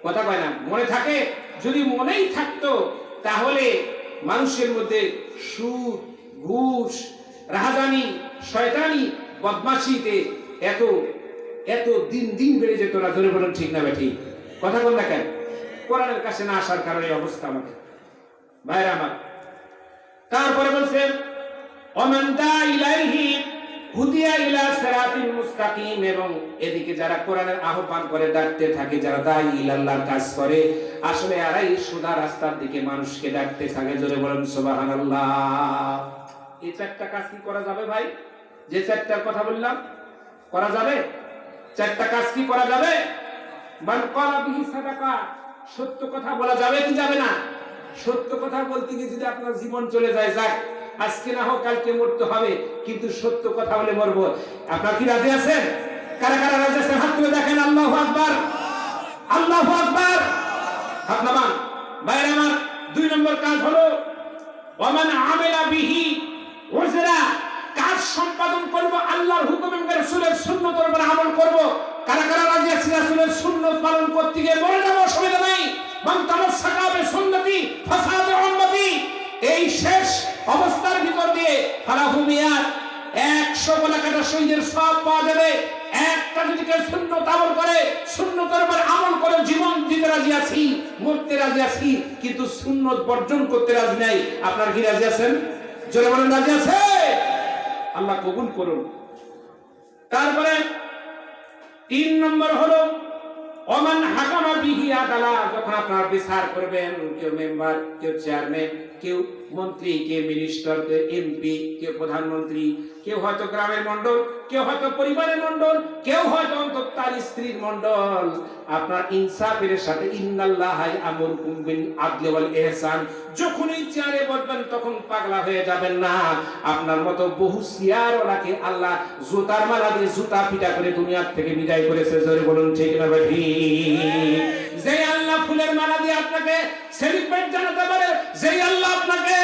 কথা কয় না, মনে থাকে? যদি মনেই থাকতো তাহলে মানুষের মধ্যে সুদ, ঘুষ, রাহাজানি, শয়তানি, বদমাশিতে এত এত দিন দিন বেড়ে যেত না। জোরে বলেন ঠিক না বেঠিক? কথা বল না কেন? কোরআনের কাছে না আসার কারণে অবস্থা আমাদের। ভাইরা আমার, তারপরে বলছেন ওমান দা ইলাইহি হুদিয়া ইলা সিরাতিল মুস্তাকিম, এবং এদিকে যারা কোরআনের আহ্বান করে ডাকতে থাকে, যারা দাঈ ইলাল্লাহর কাজ করে, আসলে এরাই সোজা রাস্তার দিকে মানুষকে ডাকতে থাকে। জোরে বলেন সুবহানাল্লাহ। এই 4টা কাজ কি করা যাবে ভাই? যে 4টার কথা বললাম করা যাবে? 4টা কাজ কি করা যাবে? মান ক্বালা বিহি সাদাকা, সত্য কথা বলা যাবে কি যাবে না? সত্য কথা বলতে গিয়ে যদি আপনার জীবন চলে যায়, যাক আজকে না হোক কালকে মরতে হবে, কিন্তু সত্য কথা বলে মরবো। আপনারা কি রাজি আছেন? কারা কারা রাজি আছেন হাত তুলে দেখেন। আল্লাহু আকবার, আল্লাহু আকবার। হাত নামান। ভাইরা আমার, 2 নম্বর কাজ হলো ওয়ামান আমিলা বিহি ওয়াজরা, কাজ সম্পাদন করব আল্লাহর হুকুম এবং রাসূলের সুন্নতের উপর আমল করব। কারা কারা রাজি আছেন রাসূলের সুন্নাত পালন করতে গিয়ে মরে যাব? অসুবিধা নাই। মান তামাসসাকা বিসুন্নতি ফাসাদা উম্মতি, এই শেষ অবস্থার ভিতর দিয়ে ফালাহু মিয়াত, 100 গলা কাটা শহীদের সওয়াব পাওয়া যাবে। একটা যদি কেউ সুন্নাত আমল করে, সুন্নতের উপর আমল করে জীবন দিতে রাজি আছি, মরতে রাজি আছি, কিন্তু সুন্নাত বর্জন করতে রাজি নাই। আপনারা কি রাজি আছেন? জোরে বলেন রাজি আছে? আল্লাহ কবুল করুন। তারপরে 3 নম্বর হলো ওমান হাকামা বিহি আদালা, যখন আপনারা বিচার করবেন, কেউ মেম্বার, কেউ চেয়ারম্যান, কেউ মন্ত্রী, কেউ মিনিস্টার, কেউ এমপি, কেউ প্রধানমন্ত্রী, কেউ হয়তো গ্রামের মন্ডল, কেউ হয়তো পরিবারের মন্ডল, কেউ হয়তো অন্তত তার স্ত্রীর মন্ডল, আপনার ইনসাফের সাথে ইন্নাল্লাহা ইয়ামুরুকুম বিল আদলি ওয়াল ইহসান, যখনই চেয়ারে বসবেন তখন পাগলা হয়ে যাবেন না। আপনার মতো বহু চেয়ারওয়ালাকে আল্লাহ জুতার মালা দিয়ে জুতা পিটা করে দুনিয়া থেকে বিদায় করেছে। জোরে বলুন ঠিক না ভাই? যে আল্লাহ ফুলের মালা দিয়ে আপনাকে সেলিব্রেট জানাতে পারে, যে আল্লাহ আপনাকে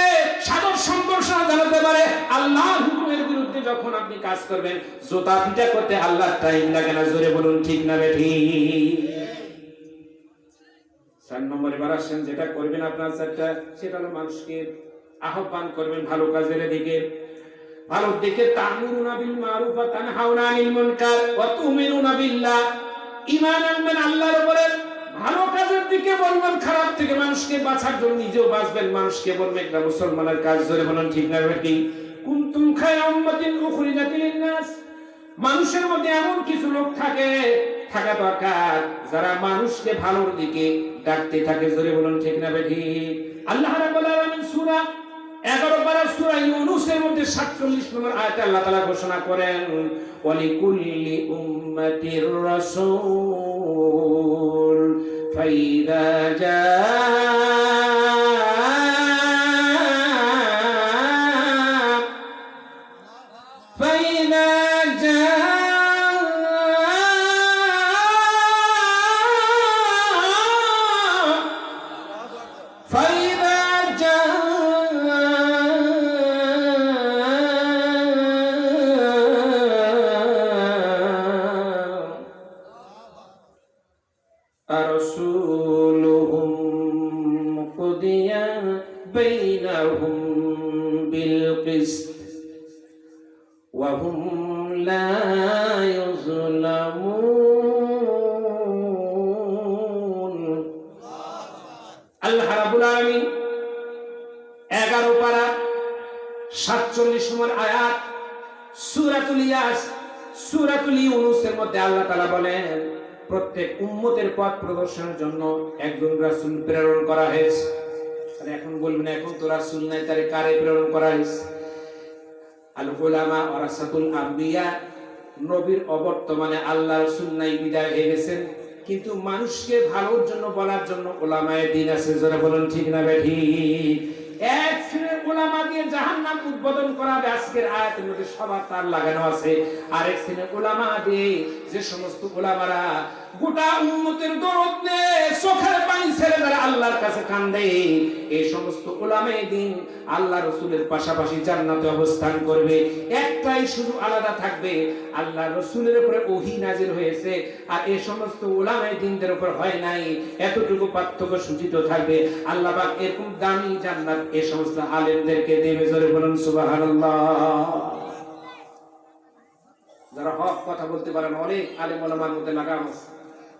সাদর সম্ভাষণ জানাতে পারে, আল্লাহর হুকুমের বিরুদ্ধে যখন আপনি কাজ করবেন, জুতা পিটা করতে আল্লাহর টাইম লাগে না। জোরে বলুন ঠিক না বেঠি? 4 নম্বরে বাড়াচ্ছেন, যেটা করবেন আপনার চারটা, সেটা হলো মানুষকে আহ্বান করবেন ভালো কাজের দিকে। ভালো দিকে তা'মুরুনা বিল মারুফ ওয়া তানহাউনা আনিল মুনকার ওয়া তু'মিনুনা বিল্লাহ, ঈমান আনবেন আল্লাহর উপরে, ভালো কাজের দিকে বলবেন, খারাপ থেকে মানুষকে বাঁচার জন্য নিজেও বাঁচবেন, মানুষকে বলবেন এটা মুসলমানের কাজ। জোরে বলুন ঠিক না বেঠি? কুনতুম খায়রা উম্মাতিন উখরিজাত লিন-নাস, মানুষের মধ্যে এমন কিছু লোক থাকা দরকার যারা মানুষকে ভালোর দিকে ডাকতে থাকে। জোরে বলুন ঠিক না বেঠি? আল্লাহ রাব্বুল আলামিন সূরা 11 পারা সূরা ইউনূসের মধ্যে 47 নম্বর আয়াতে আল্লাহ তাআলা ঘোষণা করেন, ওয়ালিকুল্লি উম্মাতির রাসূল ফাইদা رسولهم قضي بينهم بالقسط وهم لا يظلمون। আল্লাহ রাব্বুল আলামিন 11 পারা 47 নম্বর আয়াত সূরাতুল ইউনূসের মধ্যে আল্লাহ তাআলা বলেন, প্রত্যেক উম্মতের পথ প্রদর্শনের জন্য একজন রাসূল প্রেরণ করা হয়েছে। আর এখন বলবেন এখন তো রাসূল নাই, তারে কারে প্রেরণ করা হয়েছে? আল উলামা ওয়ারাসাতুল আম্বিয়া, নবীর অবর্তমানে আল্লাহ রাসূল নাই, বিদায় হয়ে গেছেন, কিন্তু মানুষকে ভালোর জন্য বলার জন্য উলামায়ে দ্বীন আছে। যারা বলেন ঠিক না বেঠি? এক শ্রেণীর উলামা দিয়ে জাহান্নাম উদ্বোধন করা হবে। আজকের আয়াতের মধ্যে সবার তার লাগানো আছে। আরেক শ্রেণীর উলামা দিয়ে, যে সমস্ত উলামারা গোটা উম্মতের দরদ নিয়ে চোখের পানি ছেড়ে যারা আল্লাহর কাছে কান্দে, এই সমস্ত উলামায়ে দ্বীন আল্লাহ রাসূলের পাশাপাশি জান্নাতে অবস্থান করবে। একটাই শুধু আলাদা থাকবে, আল্লাহ রাসূলের উপরে ওহী নাযিল হয়েছে আর এই সমস্ত উলামায়ে দ্বীনদের উপর হয় নাই। এতটুকু পার্থক্য সূচিত থাকবে। আল্লাহ পাক এরকম দামি জান্নাত এই সমস্ত আলেমদেরকে দেবে। জোরে বলুন সুবহানাল্লাহ। যারা হক কথা বলতে পারেন, অনেক আলেম ওলামার মধ্যে লাগাম আছে।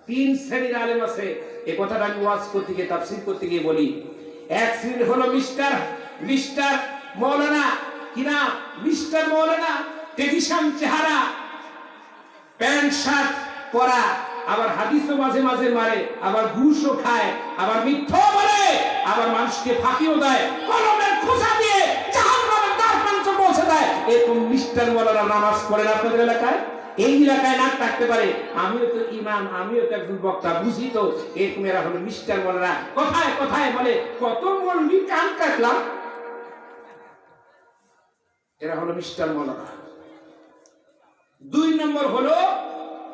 3 শ্রেণীর আলেম আছে। এই কথাটা আমি ওয়াজ করতে গিয়ে, তাফসীর করতে গিয়ে বলি। এক শ্রেণী হলো মিস্টার মাওলানা, কিনা মিস্টার মাওলানা, টেলিভিশন চেহারা, প্যান্ট শার্ট পরা, আবার হাদিসও মাঝে মাঝে মারে, আবার ঘুষও খায়, আবার মিথ্যা বলে, আবার মানুষকে ফাঁকিও দেয়, কলমের খোঁচা দিয়ে জাহান্নামের দ্বার প্রান্তে পৌঁছে দেয়। এরকম মিস্টার মাওলানা নামাজ পড়েন আপনাদের এলাকায়? এই এলাকায় নাক ডাকতে পারে, আমিও তো ইমাম, আমিও তো একজন বক্তা, বুঝি তো। এরকম এরা হলো মিস্টার মাওলানা। কথায় কথায় বলে কত মৌলবি কান কাটলাম। এরা হলো মিস্টার মৌলানা। 2 নম্বর হলো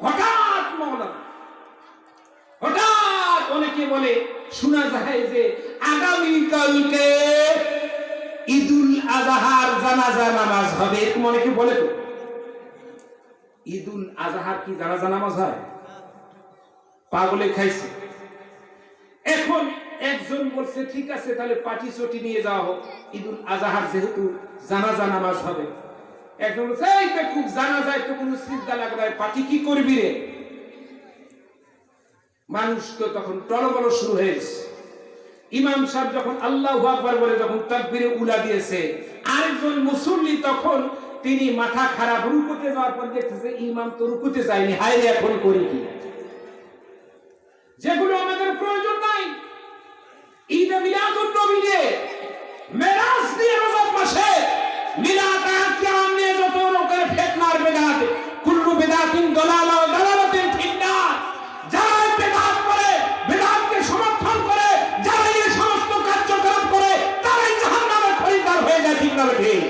হঠাৎ মৌলানা। হঠাৎ অনেকে বলে, শোনা যায় যে আগামীকালকে ঈদুল আজহার জানাজা নামাজ হবে, এরকম অনেকে বলে। তো ঈদুল আজহার কি জানাজা নামাজ হয়? পাগলে খাইছে। এখন একজন বলছে ঠিক আছে, তাহলে পাটি চটি নিয়ে যাওয়া হোক, ঈদুল আজহার যেহেতু জানাজা নামাজ হবে। একজন বলছে এইটা খুব জানাজায় তো কোনো সিজদা লাগবে, পাটি কি করবি রে? মানুষ তো তখন টলবল শুরু হয়েছে। ইমাম সাহেব যখন আল্লাহু আকবার বলে যখন তাকবীরে উলা দিয়েছে, আরেকজন মুসল্লি তখন তিনি মাথা খারাপ, রুকুতে যাওয়ার পর দেখতেছে ইমাম তো রুকুতে যায়নি, হায় রে এখন করি কি? যেগুলো আমাদের প্রয়োজন নাই। ঈদে মিলাদুন নবীতে মেরাজ দিয়ে রজব মাসে মিলাদ আর কিয়াম নিয়ে যত লোকের ফিতনার বিদআত, কুল্লু বিদআতিন দালালা ওয়া দালালাতিন ফিন্নার। যারা বিদআত করে, বিদআতকে সমর্থন করে, যারা এই সমস্ত কার্যক্রম করে, তারাই জাহান্নামের খরিদ্দার হয়ে যায়। ঠিক না ঠিক?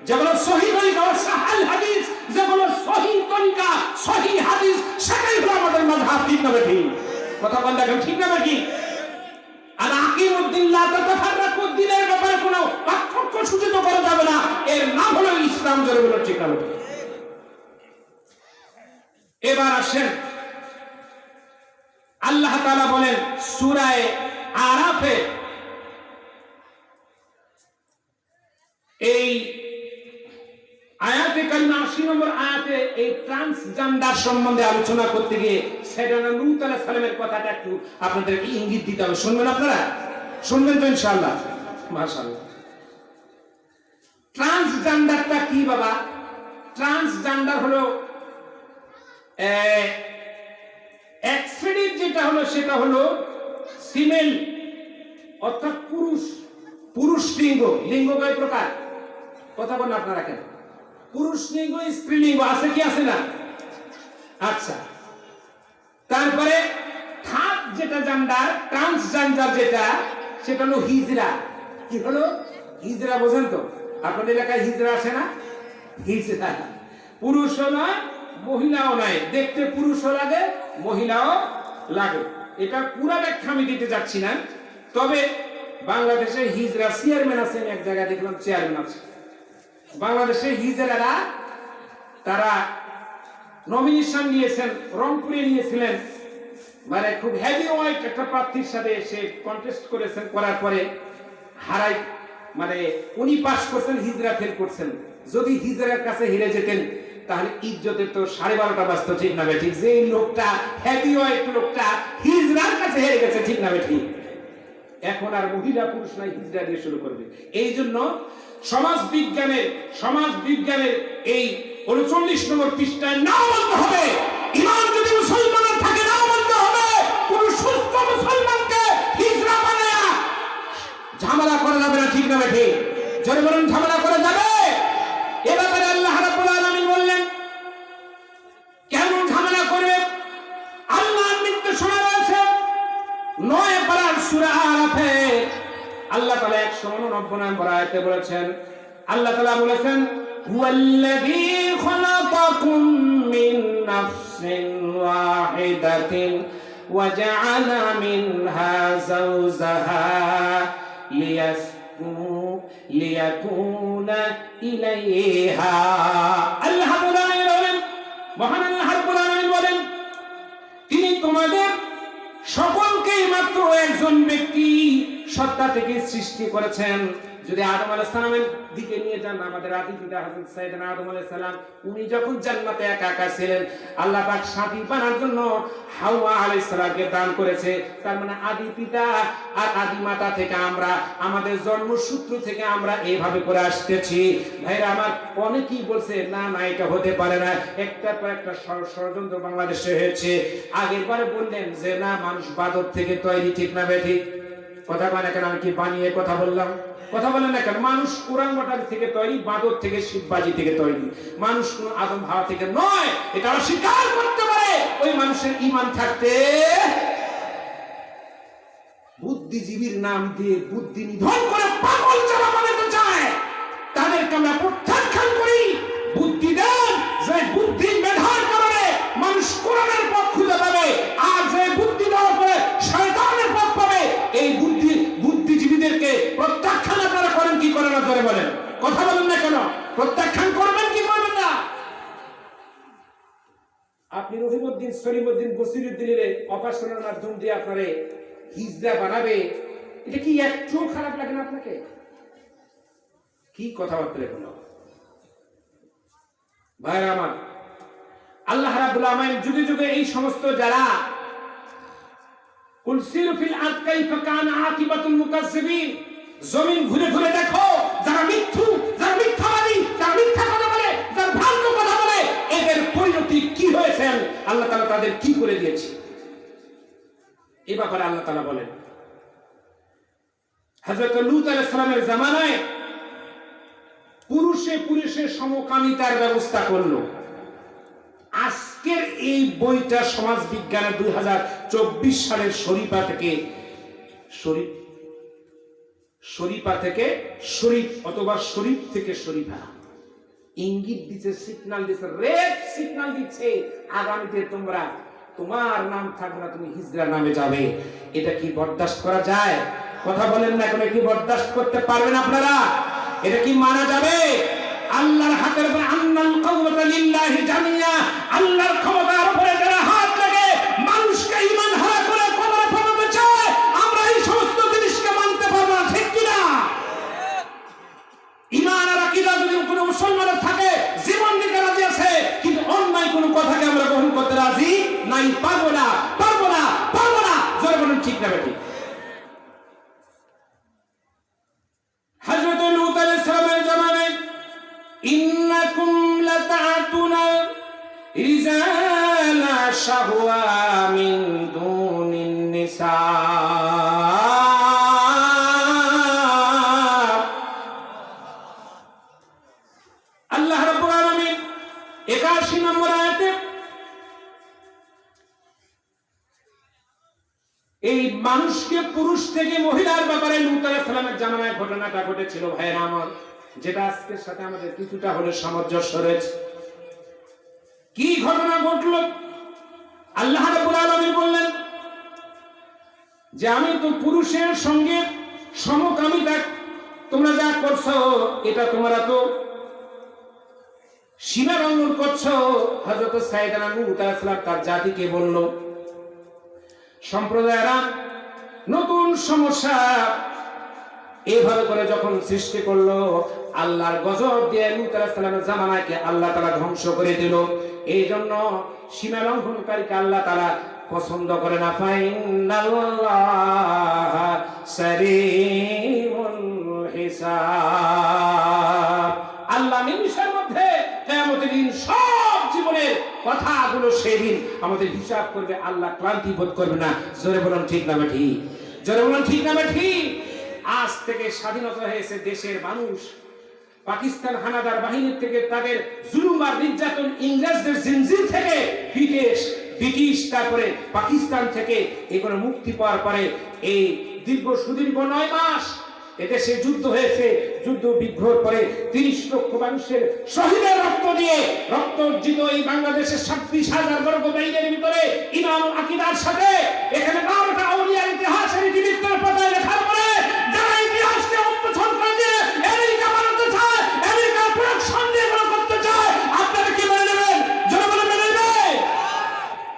যেগুলো সহিহ তরিকা ও সাহাল হাদিস, যেগুলো সহিহ তরিকা সহিহ হাদিস, সেটাই হলো আমাদের মাযহাব। ঠিক না ঠিক? কথা বল দেখেন, ঠিক না ঠিক? আর আকিমুদ্দিন লা তাতাফাররাকু, দ্বীনের ব্যাপারে কোনো পার্থক্য সূচিত করা যাবে না, এর নাম হলো ইসলাম। জোরে বলো ঠিক না ঠিক? এবার আসেন, আল্লাহ তাআলা বলেন সূরা আরাফে এই আয়াতে কারিমা ৮০ নম্বর আয়াতে এই ট্রান্সজেন্ডার সম্বন্ধে আলোচনা করতে গিয়ে সাইয়েদনা নূহ আলাইহিস সালামের কথাটা একটু আপনাদেরকে ইঙ্গিত দিতে হবে। শুনবেন আপনারা? শুনবেন তো ইনশাআল্লাহ? মাশাআল্লাহ। ট্রান্সজেন্ডারটা কি বাবা? ট্রান্সজেন্ডার হলো এক শ্রেণীর যেটা হলো সেটা হলো ফিমেল, অর্থাৎ পুরুষ। পুরুষ লিঙ্গ, লিঙ্গ কয় প্রকার? কথা বলেন আপনারা কেন? পুরুষ লিঙ্গ, স্ত্রীলিঙ্গ আছে কি আছে না? আচ্ছা, তারপরে থার্ড যেটা জেন্ডার, ট্রান্সজেন্ডার যেটা, সেটা হলো হিজরা। কি হলো? হিজরা। বোঝেন তো? আপনাদের এলাকায় হিজরা আসে না? হিজরা পুরুষও নয়, মহিলাও নয়, দেখতে পুরুষও লাগে, মহিলাও লাগে। এটা পুরো ব্যাখ্যা আমি দিতে যাচ্ছি না। তবে বাংলাদেশে হিজরা চেয়ারম্যান আছেন, এক জায়গায় দেখলাম চেয়ারম্যান আছে। বাংলাদেশে হিজরারা তারা নমিনেশন নিয়েছেন, রংপুরে নিয়েছিলেন, মানে খুব হেভি ওয়েট একটা প্রার্থীর সাথে সে কন্টেস্ট করেছেন, করার পরে হারাই, মানে উনি পাস করছেন, হিজরা ফেল করছেন। যদি হিজরার কাছে হেরে যেতেন তাহলে ইজ্জতের তো 12:30 বাজতো। ঠিক না ঠিক? যে লোকটা হেভি ওয়েট লোকটা হিজরার কাছে হেরে গেছে। ঠিক না ঠিক? এখন আর মহিলা পুরুষ নাই, হিজরা দিয়ে শুরু করবে। এই জন্য সমাজ বিজ্ঞানের এই 39 নম্বর পৃষ্ঠায় নাও বলতে হবে, ইমান যদি মুসলমানের থাকে নাও বলতে হবে, কোন সুস্থ মুসলমানকে হিজরা বানায়া ঝামেলা করা যাবে না। ঠিক না ঠিক? জোরে বলুন, ঝামেলা করা যাবে? এ ব্যাপারে আল্লাহ রাব্বুল আলামিন বললেন কেন ঝামেলা করবে। আল্লাহর নির্দেশনা রয়েছে 9 পারার সূরা আরাফে আল্লাহ তাআলা 189 নম্বর আয়াতে বলেছেন, আল্লাহ তাআলা বলেছেন হুয়াল্লাযী খালাকাকুম মিন নাফসিন ওয়াহিদাতিন ওয়া জাআলা মিনহা যাওজাহা লিয়াকুনা ইলাইহা। আল্লাহ বলেন, মহান আল্লাহ রাব্বুল আলামিন বলেন, তিনি তোমাদের সকলকেই মাত্র একজন ব্যক্তি সত্তা থেকে সৃষ্টি করেছেন। যদি আদম আলাইহিস সালামের দিকে নিয়ে যান, আমাদের আদি পিতা হযরত সাইয়েদনা আদম আলাইহিস সালাম, উনি যখন জান্নাতে একা একা ছিলেন, আল্লাহ পাক সাথী বানার জন্য হাওয়া আলাইহিস সালামকে দান করেছে। তার মানে আদি পিতা আর আদি মাতা থেকে আমরা, আমাদের জন্মসূত্র থেকে আমরা এইভাবে করে আসতেছি। ভাইরা আমার, অনেকেই বলছে না না এটা হতে পারে না, একটা পর একটা ষড়যন্ত্র বাংলাদেশে হয়েছে। আগের বারে বললেন যে না মানুষ বাদর থেকে তৈরি। ঠিক না ঠিক? কথা বলে কেন? আমি কি বানিয়ে কথা বললাম? কথা বলেন না কেন? মানুষ কোরআন মটার থেকে তৈরি, বাদর থেকে, শিববাজি থেকে তৈরি। মানুষ কোন আদম হাওয়া থেকে নয়, এটা অস্বীকার করতে পারে ওই মানুষের ঈমান থাকতে। বুদ্ধিজীবীর নাম দিয়ে বুদ্ধি নিধন করে পাগল যারা বানাতে চায়, তাদের শয়তানকে আমরা প্রত্যাখ্যান করি। বুদ্ধি দেন, যে বুদ্ধি মেধার কারণে মানুষ কোরআনের পথ খুঁজে পাবে, আর যে বুদ্ধি দেওয়ার পরে শয়তানের পথ পাবে। এই বুদ্ধিজীবীদেরকে প্রত্যাখ্যান আপনারা করেন কি করেন না? ধরে বলেন, কথা বলেন না কেন? প্রত্যাখ্যান করবেন কি করবেন না? আপনি রহিমউদ্দিন, সলিমউদ্দিন, বসিরউদ্দিনের অপারেশনের মাধ্যম দিয়ে আপনারে হিজড়া বানাবে, এটা কি একটু খারাপ লাগে না আপনাকে? কি কথাবার্তা এগুলো ভাইরা আমার? আল্লাহ রাব্বুল আলামিন যুগে যুগে এই সমস্ত যারা কুল সিরু ফিল আরদ কাইফা কানা আকিবাতুল মুকাজ্জিবিন, জমিন ঘুরে ঘুরে দেখো, যারা মিথ্যাবাদী, যারা মিথ্যা কথা বলে, যারা ভ্রান্ত কথা বলে, এদের পরিণতি কি হয়েছে, আল্লাহ তাআলা তাদের কি করে দিয়েছে। এই ব্যাপারে আল্লাহ তাআলা বলেন, হযরত লূত আলাইহিস সালামের জামানায় পুরুষে সমকামিতার ব্যবস্থা করলো। আজকের এই বইটা সমাজ বিজ্ঞানের 2024 সালের শরীফা থেকে শরীফ অথবা শরীফ থেকে শরীফা ইঙ্গিত দিচ্ছে, সিগন্যাল দিচ্ছে, রেড সিগন্যাল দিচ্ছে, আগামীতে তোমার নাম থাকবে না, তুমি হিজড়া নামে যাবে। এটা কি বরদাস্ত করা যায়? কথা বলেন না কেন? কি বরদাস্ত করতে পারবেন আপনারা? এটা কি মানা যাবে? আল্লাহর হাতের উপরে আন্নাল কুওয়াতা লিল্লাহি জামিয়া, আল্লাহর ক্ষমতার উপরে যারা হাত লাগে মানুষকে ঈমান হারা করে কবরে পাঠাতে চায়, আমরা এই সমস্ত জিনিসকে মানতে পারবো না, ঠিক কি না? ঈমান আর আকীদা যদি কোনো মুসলমানের থাকে, জীবন দিতে রাজি আছে, কিন্তু অন্যায় কোনো কথাকে আমরা গ্রহণ করতে রাজি নাই। পারবো না। জোরে বলুন, ঠিক না বেঠিক? হযরত লূত আলাইহিস সালামের জামানায় ইন্নাকুম লাতা'তুনা রিজালা শাহওয়া মিন দুনিন নিসা, আল্লাহ রাব্বুল আলামিন 81 নম্বর আয়াতে এই মানুষকে পুরুষ থেকে মহিলার ব্যাপারে লূত আলাইহিস সালামের জামানায় ঘটনাটা ঘটেছিল ভাইরা আমার, যেটা আজকের সাথে আমাদের কিছুটা হলে সামঞ্জস্য রয়েছে। কি ঘটনা ঘটল? আল্লাহ রাব্বুল আলামিন বললেন যে আমি তো পুরুষের সঙ্গে সমকামিতা তোমরা যা করছো, এটা তোমরা তো সীমা লঙ্ঘন করছো। হযরত সাইয়েদনা লূত আলাইহিস সালাম তার জাতিকে বলল, সম্প্রদায়েরা নতুন সমস্যা এইভাবে করে যখন সৃষ্টি করলো, আল্লাহর গজব দিয়ে লূত আলাইহিস সালামের জামানাকে আল্লাহ তাআলা ধ্বংস করে দিল। এই জন্য সীমা লঙ্ঘনকারীকে আল্লাহ তাআলা পছন্দ করে না। ফাইন্নাল্লাহা সারিউল হিসাব, আল্লাহ নিমিষের মধ্যে কিয়ামতের দিন সব জীবনের কথাগুলো সেদিন আমাদের হিসাব করবে। আল্লাহ ক্লান্তি বোধ করবে না। জোরে বলুন, ঠিক না বেঠিক? জোরে বলুন, ঠিক না বেঠিক? আজ থেকে স্বাধীনতা হয়েছে, দেশের মানুষ পাকিস্তান হানাদার বাহিনীর থেকে, তাদের জুলুম আর নির্যাতন, ইংরেজদের জিনজির থেকে, ব্রিটিশ তারপরে পাকিস্তান থেকে এগুলো মুক্তি পাওয়ার পরে এই সুদীর্ঘ 9 মাস এদেশে যুদ্ধ হয়েছে। যুদ্ধ বিগ্রহের পরে 30 লক্ষ মানুষের শহীদের রক্ত দিয়ে রক্ত অর্জিত এই বাংলাদেশের 26,000 বর্গ মাইলের ভিতরে ইমান আকীদার সাথে এখানে 12টা আউলিয়ার ইতিহাসের ইতিবৃত্তের পাতায় লেখার পরে যারা ইতিহাসকে অপছন্দ করে দিয়ে আমেরিকা বানাতে চায়, আমেরিকার প্রোডাকশন দিয়ে করতে চায়, আপনারা কি মেনে নেবেন? যারা বলে মেনে নেবে।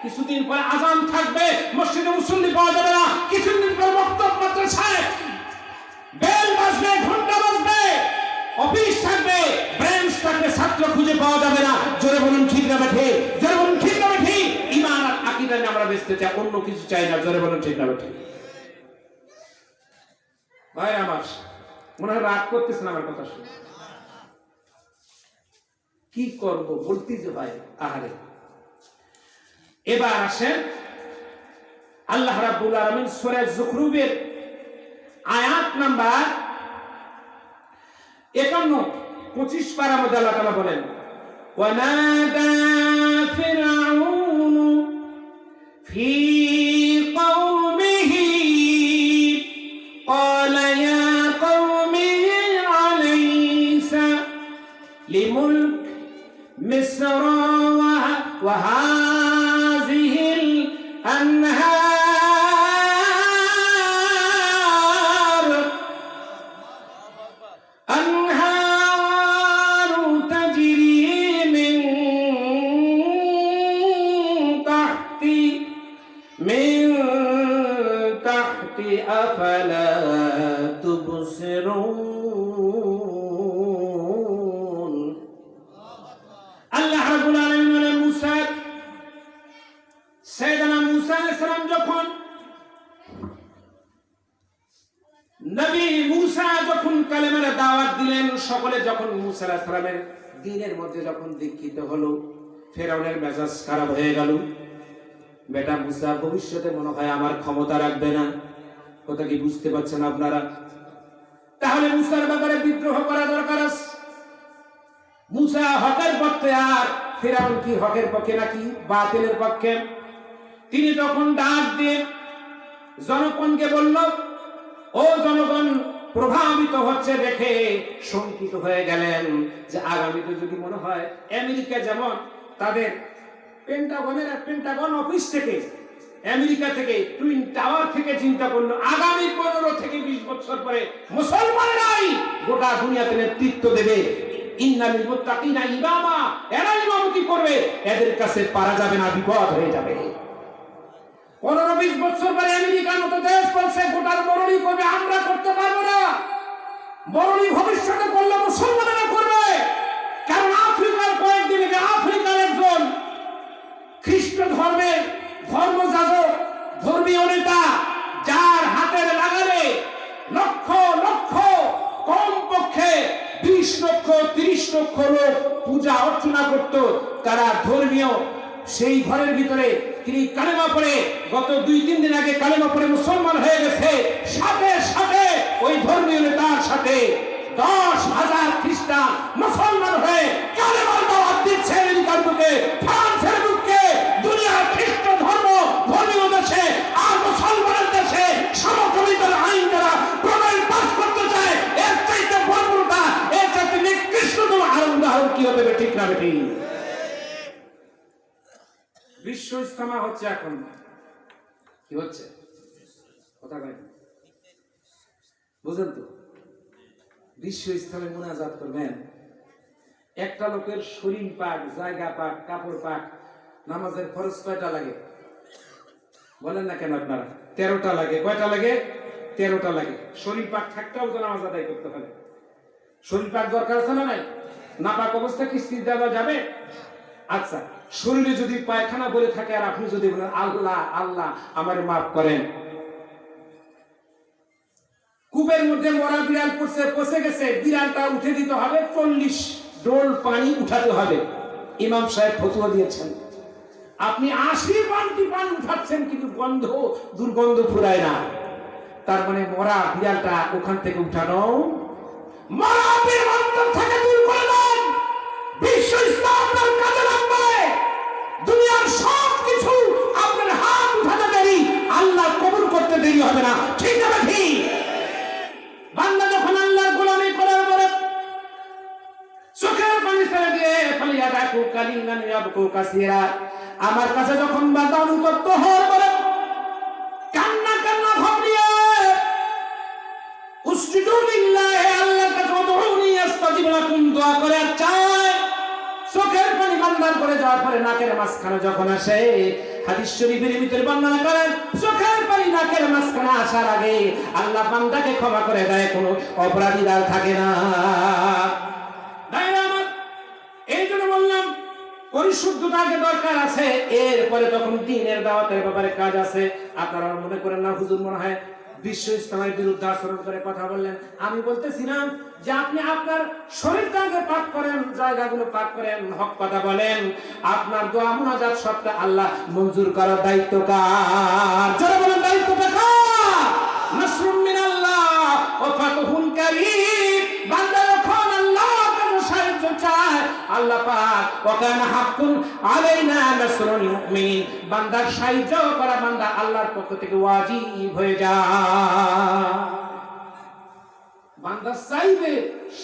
কিছুদিন পরে আজান থাকবে, মসজিদে মুসল্লি পাওয়া যাবে না। কিছুদিন পরে বক্তব্য মাদ্রাসায় বেল বাজবে, ঘন্টা বাজবে, অফিস থাকবে, ব্রাঞ্চ থাকবে, ছাত্র খুঁজে পাওয়া যাবে না। জোরে বলুন, ঠিক না বেঠিক? জোরে বলুন, ঠিক না বেঠিক? ঈমান আর আকীদা নিয়ে আমরা বেঁচতে চাই, অন্য কিছু চাই না। জোরে বলুন, ঠিক না বেঠিক? ভাই আমার মনে হয় রাগ করতেছেন আমার কথা শুনে। কি করব বলতে যে ভাই, আহারে। এবার আসেন আল্লাহ রাব্বুল আলামিন সূরা যুখরুফের আয়াত নাম্বার 51-25 পারা মধ্যে আল্লাহ তাআলা বলেন, ওয়ানাদা ফিরআউন ফি কওমিহি ক্বালা ইয়া কওমি আলাইসা মিসরা ওয়া হাযিহিল আনহার তাজরি মিন তাহতি আফালা তুবসিরুন। আল্লাহ রাব্বুল আলামিন বলেন মুসা, সাইয়েদনা মুসা আলাইহিস সালাম যখন নবী মুসা যখন কালেমার দাওয়াত দিলেন, সকলে যখন মুসা আলাইহিস সালামের দ্বীনের মধ্যে যখন দীক্ষিত হলো, ফেরাউনের মেজাজ খারাপ হয়ে গেল। বেটা মুসা ভবিষ্যতে মনে হয় আমার ক্ষমতা রাখবে না, কথা কি বুঝতে পারছেন আপনারা? তাহলে মুসার ব্যাপারে বিদ্রোহ করা দরকার আছে। মুসা হকের পক্ষে, আর ফেরাউন কি হকের পক্ষে নাকি বাতিলের পক্ষে? তিনি তখন ডাক দিয়ে জনগণকে বলল, ও জনগণ, প্রভাবিত হচ্ছে দেখে শঙ্কিত হয়ে গেলেন যে আগামীতে যদি মনে হয় আমেরিকা যেমন তাদের পেন্টাগন অফিস থেকে, আমেরিকা থেকে, টুইন টাওয়ার থেকে চিন্তা করলো আগামী 15 থেকে 20 বছর পরে মুসলমানরাই গোটা দুনিয়াতে নেতৃত্ব দেবে, ইন্নালিল মুত্তাকিনা ইমামা, এরা ইমামতি করবে, এদের কাছে পারা যাবে না, বিপদ হয়ে যাবে। 15-20 বছর পরে আমেরিকার মতো দেশ বলছে গোটার বরণি করবে, আমরা করতে পারবো না। বরণি ভবিষ্যতে করলে মুসলমানেরা করবে, কারণ আফ্রিকার কয়েকদিন আগে আফ্রিকার একজন খ্রিস্ট ধর্মের ধর্মযাজক, ধর্মীয় নেতা, যার হাতের লাগালে লক্ষ লক্ষ, কমপক্ষে 20 লক্ষ 30 লক্ষ লোক পূজা অর্চনা করত, তারা ধর্মীয় সেই ঘরের ভিতরে তিনি কালেমা পড়ে গত 2-3 দিন আগে কালেমা পড়ে মুসলমান হয়ে গেছে। সাথে সাথে ওই ধর্মীয় নেতার সাথে 10,000 খ্রিস্টান মুসলমান হয়ে কালেমার দাওয়াত দিচ্ছে আমেরিকার বুকে, ফ্রান্সের বুকে, দুনিয়ার খ্রিস্ট ধর্মীয় দেশে আর মুসলমানের দেশে সমকামিতার আইন যারা প্রণয়ন পাস করতে চায়, এর চাইতে বর্বরতা, এর চাইতে নিকৃষ্টতম আর উদাহরণ কি হবে? ঠিক না বেটি? বিশ্ব ইজতেমা হচ্ছে এখন, কি হচ্ছে কথা কয় বুঝেন তো? বিশ্ব ইসলামে মুনাজাত করবেন, একটা লোকের শরীর পাক, জায়গা পাক, কাপড় পাক, নামাজের খরচ কয়টা লাগে বলেন না কেন আপনারা? 13টা লাগে। কয়টা লাগে? 13টা লাগে। শরীর পাক থাকতেও তো নামাজ আদায় করতে হবে। শরীর পাক দরকার আছে না নাই? না পাক অবস্থা কি স্থির দেওয়া যাবে? আচ্ছা, শরীরে যদি পায়খানা বলে থাকে আর আপনি যদি বলেন আল্লাহ আল্লাহ আমারে মাফ করেন, কূপের মধ্যে মরা বিড়াল পচে গেছে, বিড়ালটা উঠে দিতে হবে, 40 ডোল পানি উঠাতে হবে। ইমাম সাহেব ফতোয়া দিয়েছেন। আপনি 80 বালতি পানি উঠাচ্ছেন কিন্তু দুর্গন্ধ ফুরায় না, তার মানে মরা বিড়ালটা ওখান থেকে উঠানো, মরা বিড়াল অন্তর থেকে দূর করে দেন। বিশ্ব ইসলাম আপনার কাজে লাগবে। দুনিয়ার সব কিছু আপনার হাত উঠাতে দেরি, আল্লাহ কবুল করতে দেরি হবে না। ঠিক না ঠিক? বান্দা যখন আল্লাহর গোলামি করার পরে চোখের পানি ছেড়ে দিয়ে ফালিয়াদাকু কালিমান ইয়াবকু কাসীরা, আমার কাছে যখন বান্দা অনুতপ্ত হওয়ার পরে কান্না ভাবলিয়ে উসজুদু লিল্লাহি, আল্লাহর কাছে উদউনি আস্তাজিব লাকুম, দোয়া করে আর চায়। চোখের পানি বান্দার করে যাওয়ার পরে নাকের মাঝখানে যখন আসে, হাদিস শরীফের ভিতরে বর্ণনা করেন, চোখের পানি নাকের মাঝখানে আসার আগে আল্লাহ বান্দাকে ক্ষমা করে দেয়, কোনো অপরাধী আর থাকে না। এই জন্য বললাম পরিশুদ্ধতা আগে দরকার আছে, এরপরে তখন দ্বীনের দাওয়াতের ব্যাপারে কাজ আছে। আপনারা মনে করেন না হুজুর মনে হয় বিশ্ব ইসলামের বিরুদ্ধে আচরণ করে কথা বললেন। আমি বলতেছিলাম যে আপনি আপনার শরীরটাকে পাক করেন, জায়গাগুলো পাক করেন, হক কথা বলেন, আপনার দোয়া মুনাজাত সবটা আল্লাহ মঞ্জুর করার দায়িত্ব কার? যারা বলেন দায়িত্বটা কার? নাসরুম মিনাল্লাহ ওয়া ফাতহুন কারীম। বান্দা যখন আল্লাহর কাছে সাহায্য চায়, আল্লাহ পাক ওয়া কানা হাক্কুন আলাইনা নাসরুল মুমিনিন, বান্দার সাহায্য করা বান্দা আল্লাহর পক্ষ থেকে ওয়াজিব হয়ে যায়। বান্দা চাইবে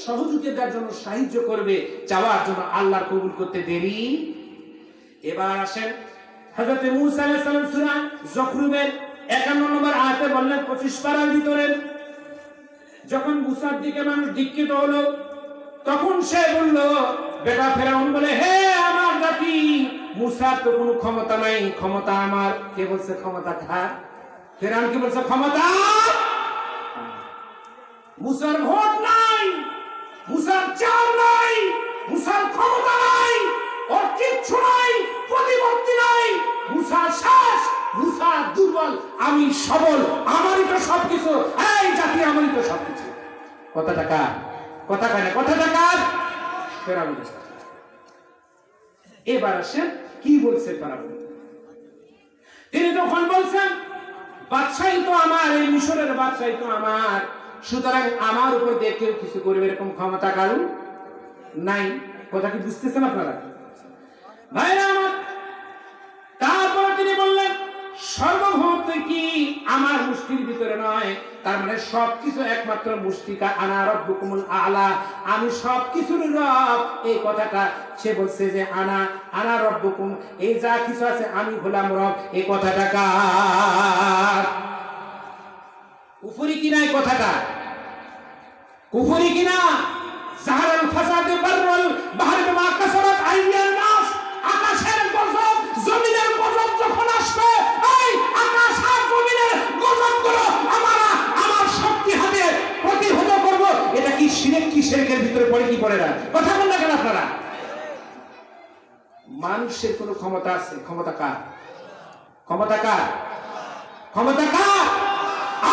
সহযোগিতার জন্য সাহায্য করবে, চাওয়ার জন্য আল্লাহর কবুল করতে দেরি। এবার আসেন হযরত মূসা আলাইহিস সালাম সূরা যখরুমের 51 নম্বর আয়াতে বললেন 25 পারার ভিতরে, যখন মূসার দিকে মানুষ দীক্ষিত হলো তখন সে বলল, বেটা ফেরাউন বলে, হে আমার জাতি, মূসার তো কোনো ক্ষমতা নাই, ক্ষমতা আমার। কে বলছে ক্ষমতা কার? ফেরাউন কি বলছে ক্ষমতা? মূসার ভোট নাই, মূসার চাল নাই, মূসার ক্ষমতা নাই, ওর কিচ্ছু নাই, প্রতিপত্তি নাই। মূসা শেষ, মূসা দুর্বল, আমি সবল, আমারই তো সবকিছু, এই জাতি আমারই তো সবকিছু। কথাটা কার? কথা কয় না, কথাটা কার? ফেরাউন। এবার আসেন কি বলছে ফেরাউন। তিনি যখন বলছেন বাদশাহী তো আমার, এই মিশরের বাদশাহী তো আমার, সুতরাং আমার উপর দিয়ে কেউ কিছু করবে এরকম ক্ষমতা কারণ নাই। কথা কি বুঝতেছেন আপনারা ভাইরা আমার? তারপরে তিনি বললেন সর্বভৌমত্ব কি আমার মুষ্টির ভিতরে নয়, তার মানে সবকিছু একমাত্র মুষ্টিকা, আনা রব্বুকুমুল আলা, আমি সবকিছুর রব। এই কথাটা সে বলছে যে আনা রব্বুকুম, এই যা কিছু আছে আমি হলাম রব। এই কথাটা কার? কুফরি কিনা? এই কথাটা কুফরি কিনা? সাহারাল ফাসাদে বাররুল বাহরি বিমা কাসাবাত আইয়ান নাস, আকাশের গজব জমিনের গজব যখন আসবে, এই আকাশ আর জমিনের গজবগুলো আমার শক্তি হাতে প্রতিহত করব। এটা কি শিরক? কি শিরকের ভিতরে পড়ে কি পড়ে না? কথা বলেন না কেন আপনারা? মানুষের কোনো ক্ষমতা আছে? ক্ষমতা কার? ক্ষমতা কার? ক্ষমতা কার?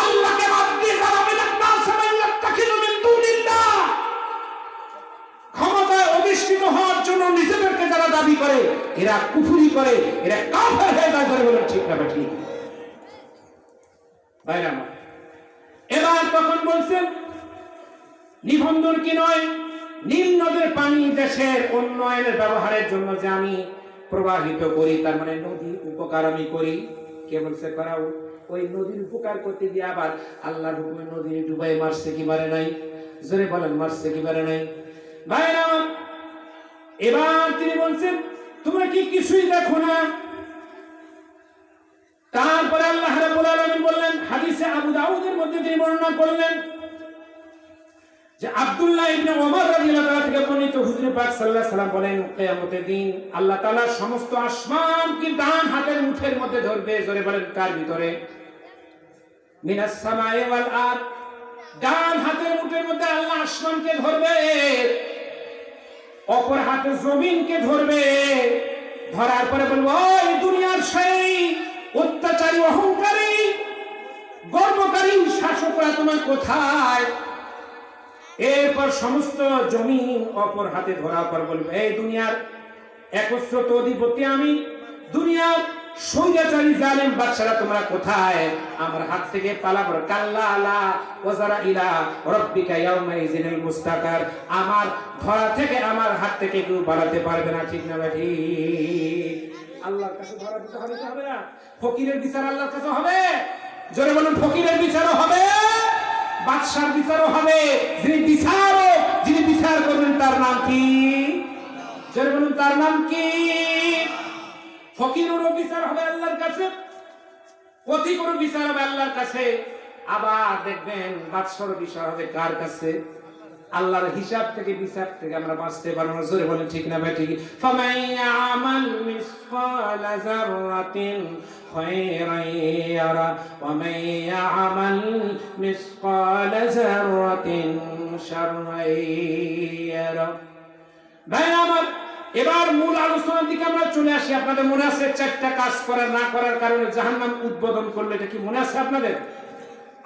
আল্লাহকে বাদ দিয়ে যারা মিনাত নাস মান ইয়াত্তাখিযু মিন দুনিল্লাহ, ক্ষমতায় অধিষ্ঠিত হওয়ার জন্য নিজেদেরকে যারা দাবি করে, এরা কুফরি করে, এরা কাফের হয়ে যায়। করে বলেন ঠিক না ঠিক? ভাইরা আমার, এবার তখন বলছেন নিবন্ধন কি নয়, নীল নদের পানি দেশের উন্নয়নের ব্যবহারের জন্য যে আমি প্রবাহিত করি, তার মানে নদীর উপকার আমি করি। কে বলছে করাও? ওই নদীর উপকার করতে গিয়ে আবার আল্লাহর হুকুমে নদী ডুবাই মারছে কি মারে নাই? জোরে বলেন, মারছে কি মারে নাই? ভাইরা আমার, এবার তিনি বলছেন তোমরা কি কিছুই দেখো না? তারপরে আল্লাহ রাব্বুল আলামিন বললেন, হাদিসে আবু দাউদের মধ্যে তিনি বর্ণনা করলেন যে আব্দুল্লাহ ইবনে ওমর রাদিয়াল্লাহু তাআলা থেকে বর্ণিত, হুজুর পাক সাল্লাল্লাহু আলাইহি সাল্লাম বলেন কিয়ামতের দিন আল্লাহ তাআলা সমস্ত আসমানকে ডান হাতের মুঠের মধ্যে ধরবে। জোরে বলেন কার ভিতরে? মিনাস সামাই ওয়াল আরদ, ডান হাতের মুঠের মধ্যে আল্লাহ আসমানকে ধরবে, অপর হাতে জমিনকে ধরবে। ধরার পরে বলবো, ওই দুনিয়ার সেই অত্যাচারী, অহংকারী, গর্বকারী শাসকরা তোমার কোথায়? এরপর সমস্ত জমিন অপর হাতে ধরার পর বলবে, এই দুনিয়ার একচ্ছত্র অধিপতি আমি, দুনিয়ার স্বৈরাচারী জালেম বাদশারা তোমরা কোথায়? আমার হাত থেকে পালাবো। কাল্লা আলা ওয়াজারা ইলা রাব্বিকা ইয়াউমাইযিনিল মুস্তাকার, আমার ধরা থেকে, আমার হাত থেকে কেউ পালাতে পারবে না। ঠিক না ভাই? আল্লাহর কাছে ধরা দিতে হবে কি হবে না? ফকিরের বিচার আল্লাহর কাছে হবে। জোরে বলুন, ফকিরের বিচারও হবে, বাদশার বিচারও হবে। যিনি বিচারক, যিনি বিচার করবেন তার নাম কি? জোরে বলুন, তার নাম কি? ফকিরেরও বিচার হবে আল্লাহর কাছে, পথিকেরও বিচার হবে আল্লাহর কাছে। আবার দেখবেন বাদশার বিচার হবে কার কাছে? আল্লাহর হিসাব থেকে, বিচার থেকে আমরা বাঁচতে পারবো না। জোরে বলেন ঠিক না ভাই? ঠিক। ফামান ইয়ামাল মিসকালা যাররাতিন খায়রান ইয়ারা ওয়া মান ইয়ামাল মিসকালা যাররাতিন শাররান ইয়ারা। ভাই আমার, এবার মূল আলোচনার দিকে আমরা চলে আসি। আপনাদের মনে আছে চারটা কাজ করার না করার কারণে জাহান্নাম উদ্বোধন করলো? এটা কি মনে আছে আপনাদের?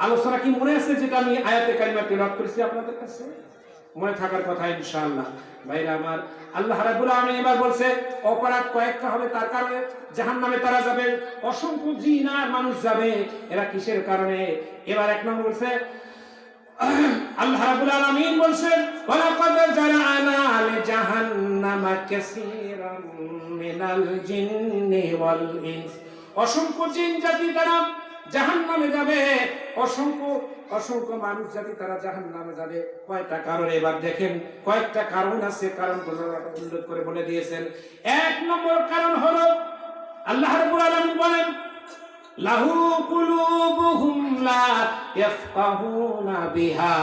আলোচনা কি মনে আছে যেটা আমি আয়াতে কারিমা তেলাওয়াত করেছি আপনাদের কাছে? মনে থাকার কথা ইনশাআল্লাহ। ভাইরা আমার, আল্লাহ রাব্বুল আলামিন এবার বলছে অপরাধ কয়েকটা হবে, তার কারণে জাহান্নামে তারা যাবে। অসংখ্য জিন আর মানুষ যাবে। এরা কিসের কারণে? এবার এক নম্বর বলছে আল্লাহ রাব্বুল আলামিন বলছেন ওয়ালাকাদ জারা'না লিজাহান্নামা কাসীরাম মিনাল জিন্নি ওয়াল ইনস, অসংখ্য জিন জাতি তারা জাহান্নামে যাবে, অসংখ্য অসংখ্য মানুষ যাবে, তারা জাহান্নামে যাবে। কয়টা কারণ এবার দেখেন, কয়েকটা কারণ আছে, কারণগুলো উল্লেখ করে বলে দিয়েছেন। এক নম্বর কারণ হলো আল্লাহ রাব্বুল আলামিন বলেন লাহু কুলুবুহুম লা ইয়াফকাহুনা বিহা,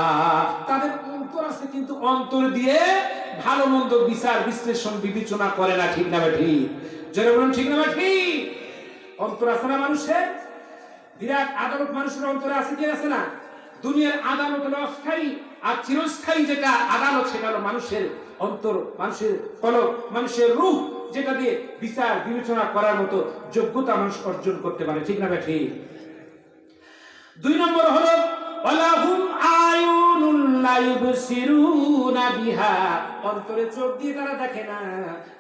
তাদের অন্তর আছে কিন্তু অন্তর দিয়ে ভালো মন্দ বিচার বিশ্লেষণ বিবেচনা করে না। ঠিক না ঠিক? জোরে বলুন ঠিক না ঠিক? অন্তর আছে না মানুষের? বিরাট আদালত মানুষের অন্তরে আছে কি আছে না? দুনিয়ার আদালত হলো অস্থায়ী, আর চিরস্থায়ী যেটা আদালত সেটা হলো মানুষের অন্তর, মানুষের কলব, মানুষের রূহ, যেটা দিয়ে বিচার বিবেচনা করার মতো যোগ্যতা মানুষ অর্জন করতে পারে। ঠিক না ঠিক? দুই নম্বর হলো ওয়ালাহুম আয়ুনুন লা ইবসিরুনা বিহা, অন্তরে চোখ দিয়ে তারা দেখে না,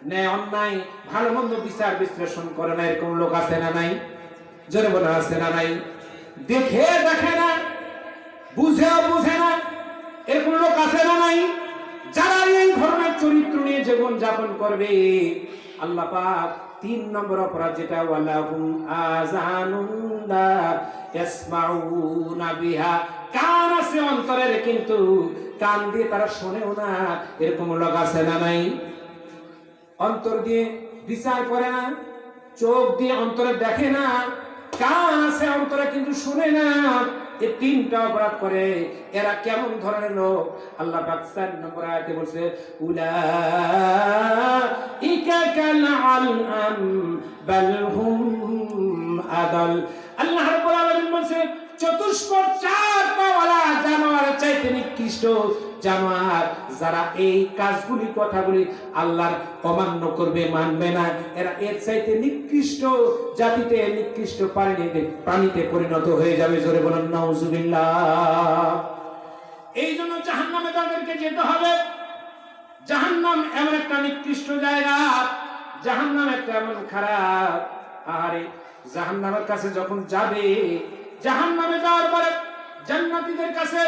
ন্যায় অন্যায় ভালো মন্দ বিচার বিশ্লেষণ করে না। এরকম লোক আছে না নাই? জোরে বলা আছে না নাই? দেখে দেখে না, বুঝেও বুঝে না, এরকম লোক আছে না নাই? যারা এই ধরনের চরিত্র নিয়ে জীবন যাপন করবে, আল্লাহ পাক তিন নম্বর অপরাধ যেটা ওয়ালাহুম আযানুন লা ইয়াসমাউনা বিহা, কান আছে অন্তরের কিন্তু কান দিয়ে তারা শোনেও না। এরকম লোক আছে না নাই? অন্তর দিয়ে বিচার করে না, চোখ দিয়ে অন্তরে দেখে না, কান আছে অন্তরে কিন্তু শুনে না। এই তিনটা অপরাধ করে। এরা কেমন ধরনের লোক? আল্লাহ পাক ৪ নম্বর আয়াতে বলছে উলাইকা কাল আনআম বাল হুম আদাল। আল্লাহ রাব্বুল আলামিন বলছে চতুষ্পদ চার পাওয়ালা জানোয়ারের চাইতে নিকৃষ্ট জানোয়ার যারা এই কাজগুলি কথাগুলি আল্লাহর অমান্য করবে, মানবে না, এরা এর চাইতে নিকৃষ্ট জাতিতে, নিকৃষ্ট প্রাণীতে পরিণত হয়ে যাবে। জোরে বলেন নাউজুবিল্লাহ। এই জন্য জাহান্নামে তাদেরকে যেতে হবে। জাহান্নাম এমন একটা নিকৃষ্ট জায়গা, জাহান্নাম একটা এমন খারাপ। আরে জাহান্নামের কাছে যখন যাবে, জাহান্নামে যাওয়ার পরে জান্নাতীদের কাছে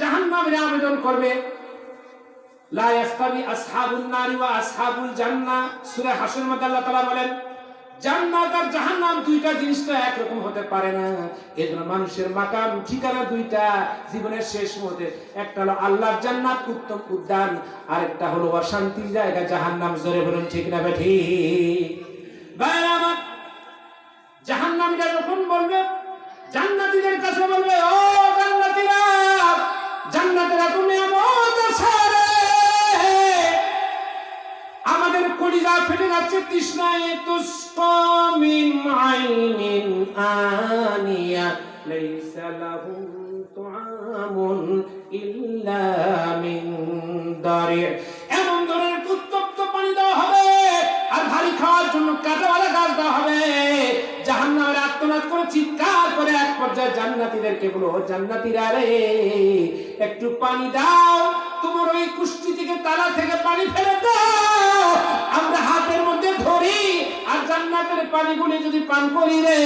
জাহান্নামের আবেদন করবে লা ইয়াস্তাবি আসহাবুন নারি ওয়া আসহাবুল জান্নাহ। সূরা হাশরের মধ্যে আল্লাহ তাআলা বলেন জান্নাত আর জাহান্নাম দুইটা জিনিস তো একরকম হতে পারে না। এজন্য মানুষের মাকাম ঠিকানা দুইটা জীবনের শেষ মুহূর্তে, একটা হলো আল্লাহর জান্নাত উত্তম উদ্যান, আর একটা হলো অশান্তির জায়গা জাহান্নাম। জোরে বলুন ঠিক না ঠিক? ভাইরা আমার, জাহান্নামীরা যখন বলবে জান্নাতীদের কাছে বলবে ও জান্নাতীরা, জান্নাতেরা তুমি এমন সারে আমাদের কলিজা ফেটে যাচ্ছে তৃষ্ণায়। তুসকা মিন আইনিন আনিয়া লাইসা লাহুম তুআমুন ইল্লা মিন দারি', এমন ধরনের উত্তপ্ত পানি দেওয়া হবে আর ভারী খাওয়ার জন্য কাঁটাওয়ালা গাছ দেওয়া হবে। জাহান্নামের আত্মনাদ করে চিৎকার করে এক পর্যায়ে জান্নাতীদেরকে বলো জান্নাতীরা রে একটু পানি দাও, তোমার ওই কুষ্টি থেকে তালা থেকে পানি ফেলে দাও, আমরা হাতের মধ্যে ধরি আর জান্নাতের পানিগুলি যদি পান করি রে,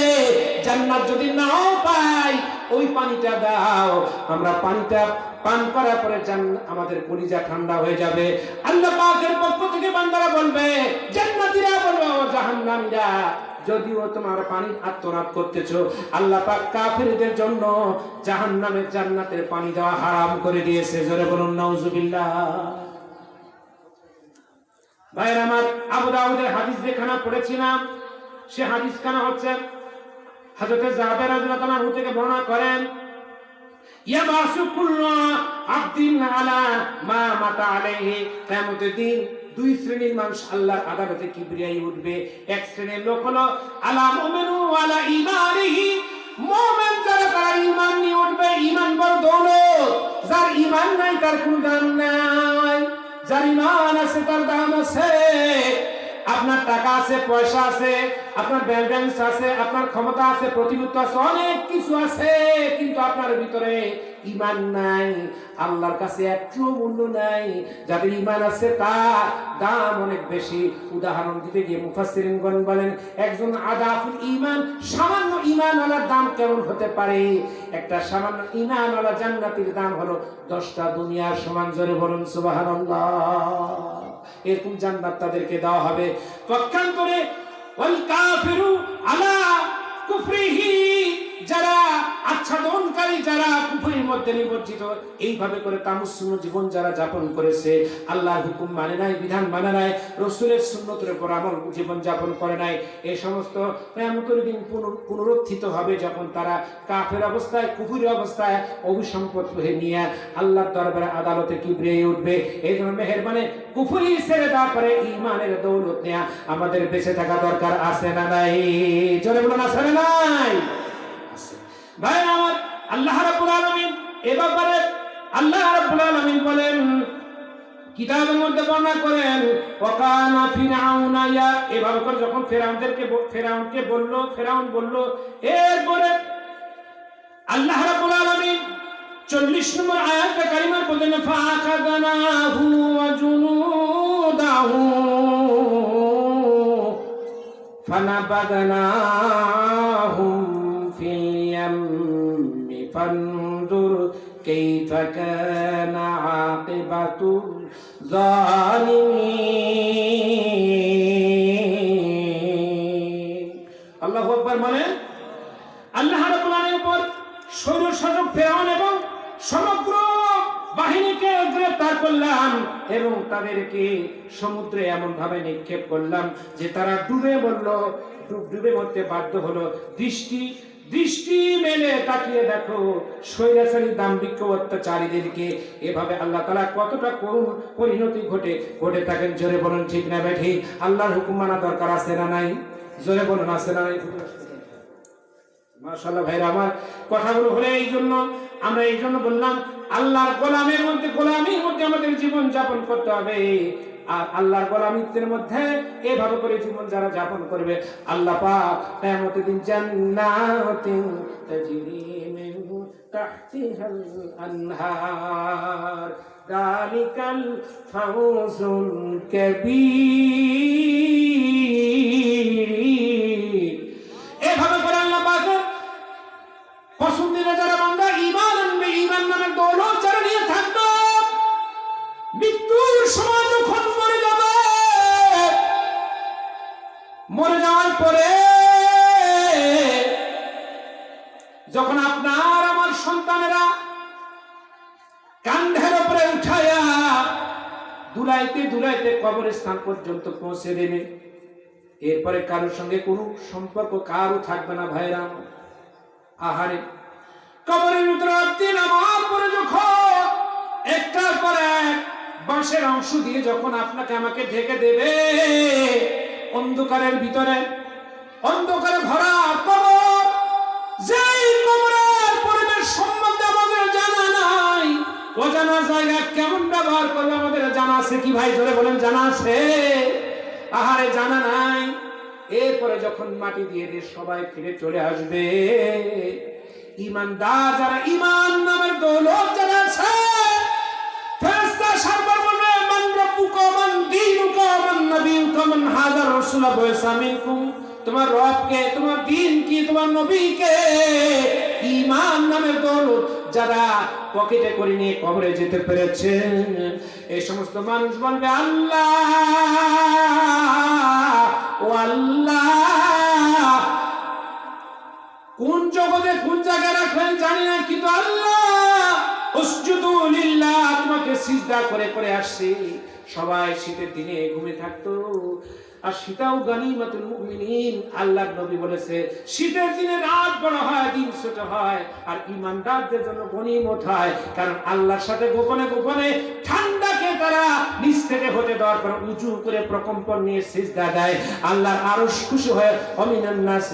জান্নাত যদি নাও পাই ওই পানিটা দাও, আমরা পানিটা পান করার পরে আমাদের কলিজা ঠান্ডা হয়ে যাবে। আল্লাহ পাকের পক্ষ থেকে বান্দারা বলবে, জান্নাতীরা বলবে ও জাহান্নামীরা যদিও তোমার পানি আত্মনাদ করতেছো, আল্লাহ পাক কাফেরদের জন্য জাহান্নামের জান্নাতের পানি দেওয়া হারাম করে দিয়েছে। জোরে বলুন নাউজুবিল্লাহ। ভাইরা আমার, আবু দাউদের হাদিস যেখানে পড়েছিলাম সে হাদিস খানা হচ্ছে হযরত জাবের রাদিয়াল্লাহু আনহু থেকে বর্ণনা করেন ইয়াবাসু কুল্লু আবদিন আলা মা মাতা আলাইহি, কিয়ামতের দিন দুই শ্রেণীর মানুষ আল্লাহর আদালতে কিবরিয়ায় উঠবে। এক শ্রেণীর লোক হলো আলা মুমিনু আলা ঈমানিহি, মুমিন যারা তারা ঈমান নিয়ে উঠবে, ঈমান বড় দৌলত, যার ঈমান নাই তার কোনো দাম নাই, যার ঈমান আছে তার দাম আছে। আপনার টাকা আছে, পয়সা আছে, আপনার ব্যাংক ব্যালেন্স আছে, আপনার ক্ষমতা আছে, প্রতিপত্তি আছে, অনেক কিছু আছে, কিন্তু আপনার ভিতরে ঈমান নাই, আল্লাহর কাছে একটু মূল্য নাই। যাদের ঈমান আছে তার দাম অনেক বেশি। উদাহরণ দিতে গিয়ে মুফাসসিরিনগণ বলেন একজন আদাফুল ঈমান, সামান্য ঈমানওয়ালার দাম কেমন হতে পারে? একটা সামান্য ঈমানওয়ালা জান্নাতীর দাম হলো 10টা দুনিয়ার সমান। জোরে বলুন সুবহানাল্লাহ। এরকম জান্নাত তাদেরকে দেওয়া হবে। পক্ষান্তরে ওয়াল কাফিরু আলা কুফরিহি, যারা আচ্ছাদনকারী যারা কুফরির মধ্যে নিমজ্জিত, এইভাবে করে তামুসুন জীবন যারা যাপন করেছে, আল্লাহর হুকুম মানে নাই, বিধান মানে নাই, রাসূলের সুন্নতের উপর আমল জীবন যাপন করে নাই, এই সমস্ত কিয়ামতের দিন পুনরুত্থিত হবে যখন তারা কাফের অবস্থায়, কুফরি অবস্থায় অভিসম্পদ হয়ে নিয়ে আল্লাহর দরবারে আদালতে কিবরিয়ে উঠবে। এই জন্য মেহেরবানি কুফরি ছেড়ে দেওয়ার পরে ঈমানের দৌলত নেয়া আমাদের বেঁচে থাকা দরকার আছে না নাই? জোরে বলুন আছে না নাই? আছে। ভাই আমার, আল্লাহ রাব্বুল আলামিন এ ব্যাপারে আল্লাহ রাব্বুল আলামিন বলেন, কিতাবের মধ্যে বর্ণনা করেন, ওয়াকানা ফিরআউনা ইয়া, এভাবে করে যখন ফেরাউনকে বলল, ফেরাউন বলল, এরপরে আল্লাহ রাব্বুল আলামিন 40 নম্বর আয়াতে কারিমার বলেন, ফাআখাযানাহু ওয়া জুনুদাহু ফানাবাদনাহুম ফিল ইয়াম্মি ফানজুর কাইফা কানা আকিবাতুল জালিমিন। আল্লাহু আকবার। মানে আল্লাহ রাব্বুল আলামিনের উপর স্বৈরশাসক ফেরাউন এবং সমগ্র বাহিনীকে গ্রেফতার করলাম এবং তাদেরকে সমুদ্রে এমন ভাবে নিক্ষেপ করলাম যে তারা ডুবে মরতে বাধ্য হলো। দৃষ্টি মেলে তাকিয়ে দেখো স্বৈরাচারী দাম্ভিক অত্যাচারীদেরকে। এভাবে আল্লাহ তাআলা কতটা করুণ পরিণতি ঘটে থাকেন। জোরে বলুন ঠিক না বেঠি? আল্লাহর হুকুম মানা দরকার আছে না নাই? জোরে বলুন আছে না নাই? মাশাআল্লাহ ভাইরা আমার, কথাগুলো হলে আমরা এই জন্য বললাম, আল্লাহর গোলামির মধ্যে আমাদের জীবন যাপন করতে হবে। আর আল্লাহর গোলামিত্বের মধ্যে এভাবে করে জীবন যারা যাপন করবে, আল্লাহ পাক কিয়ামতের দিন জান্নাতিন তাজরি মিন তাহতিহাল আনহার যালিকাল ফাওজুল কাবীর। এভাবে করে আল্লাহ পাক পছন্দের যারা বান্দা ঈমান আনবে, ঈমান নামের দৌলত যারা নিয়ে থাকবে, মৃত্যুর সময় যখন মরে যাওয়ার পরে যখন আপনার আমার সন্তানেরা কান্ধের উপরে উঠায়া দুলাইতে কবরস্থান পর্যন্ত পৌঁছে দেবে, এরপরে কারোর সঙ্গে কোনো সম্পর্ক কারো থাকবে না। ভাইরা আহারে, কবরের ভিতরে আপনি নামার পরে যখন একটার পর এক বাঁশের অংশ দিয়ে যখন আপনাকে আমাকে ঢেকে দেবে, অন্ধকারের ভিতরে অন্ধকারে ভরা কবর, যেই কবরের পরিবেশ সম্বন্ধে আমাদের জানা নাই, অজানা জায়গা কেমন ব্যবহার করবে আমাদের জানা আছে কি ভাই? ধরে বলেন জানা আছে? আহারে জানা নাই। এরপরে যখন মাটি দিয়ে সবাই ফিরে চলে আসবে, ঈমানদার যারা, ঈমান নামের দৌলত যারা আছে, ফেরেশতা সার্বর বলবে, মান রাব্বুকা মান দীনুকা মান নবিয়ুকা মান হাযার রাসূলা বুইসা মিনকুম। তোমার রবকে, তোমার দ্বীন কি, তোমার নবীকে? ঈমান নামের দৌলত যারা পকেটে করে নিয়ে কবরে যেতে পেরেছে, এই সমস্ত মানুষ বলবে, আল্লাহ ও আল্লাহ, কোন জগতে কোন জায়গায় রাখবেন জানি না, কিন্তু আল্লাহ উসজুদু লিল্লাহ, তোমাকে সিজদা করে আসছি। সবাই শীতের দিনে ঘুমিয়ে থাকতো, আর শীতাও গানিমাতুল মুমিনিন। আল্লাহর নবী বলেছে, শীতের দিনে রাত বড় হয়, দিন ছোট হয়, আর ঈমানদারদের জন্য গনিমত হয়। কারণ আল্লাহর সাথে গোপনে ঠান্ডাকে তারা নিচ থেকে হতে দেওয়ার পর উঁচু করে প্রকম্পন নিয়ে সিজদা দেয়। আল্লাহর আরশ খুশি হয়। অমিনান নাস,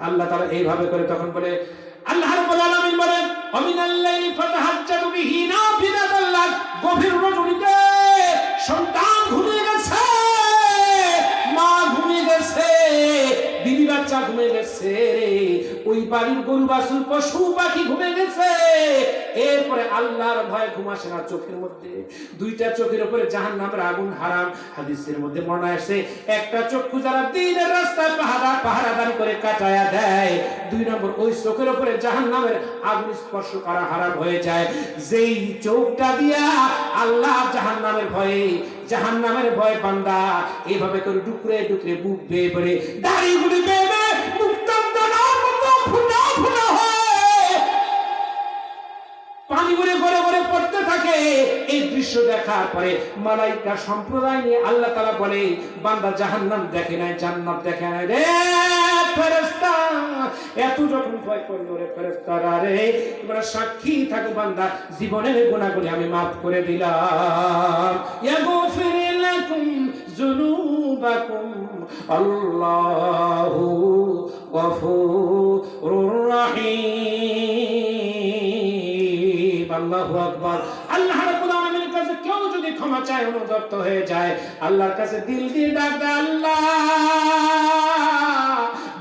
আল্লাহ তাআলা এইভাবে করে তখন বলে, আল্লাহ রাব্বুল আলামিন বলেন, অমিনাল লাইলি ফাতাহাজ্জাদু বিহি নাফিলাতাল লাক। গভীর রজনীতে সন্তান ঘুমিয়ে গেছে, মা ঘুমিয়ে গেছে, বিবি বাচ্চা ঘুমিয়ে গেছে, ওই বাড়ির গরু বাছুর পশু পাখি ঘুমিয়ে গেছে। এরপরে আল্লাহর ভয় ঘুম আসে না চোখের মধ্যে। দুইটা চোখের উপরে জাহান্নামের আগুন হারাম। হাদিসের মধ্যে মনে আসে, একটা চক্ষু যারা দিনের রাস্তায় পাহারাদারি করে কাটায়া দেয়, 2 নম্বর ওই চোখের উপরে জাহান্নামের আগুন স্পর্শ করা হারাম হয়ে যায়। যেই চোখটা দিয়া আল্লাহ জাহান্নামের ভয়ে বান্দা এইভাবে করে টুকরে বুক বেয়ে পড়ে, দাড়িগুলি বেয়ে মুক্তান্তনার মতো ফুটা হয়, পানিগুলো গড়ে গড়ে পড়তে থাকে। এই দৃশ্য দেখার পরে মালাইকা সম্প্রদায় নিয়ে আল্লাহ তাআলা বলে, বান্দা জাহান্নাম দেখে নাই, জান্নাত দেখে নাই রে ফেরেশতা। এত যখন ভয় করলো রে ফেরেশতারা রে, তোমরা সাক্ষী থাকো বান্দা, জীবনের গুনাহগুলি আমি মাফ করে দিলাম। ইয়াগফির লাকুম যুনুবাকুম আল্লাহু গফুরুর রহিম। আল্লাহু আকবার। আল্লাহ রাব্বুল আলামিনের কাছে কেউ যদি ক্ষমা চায়, অনুতপ্ত হয়ে যায়, আল্লাহর কাছে দিল দিয়ে ডাক দেয় আল্লাহ,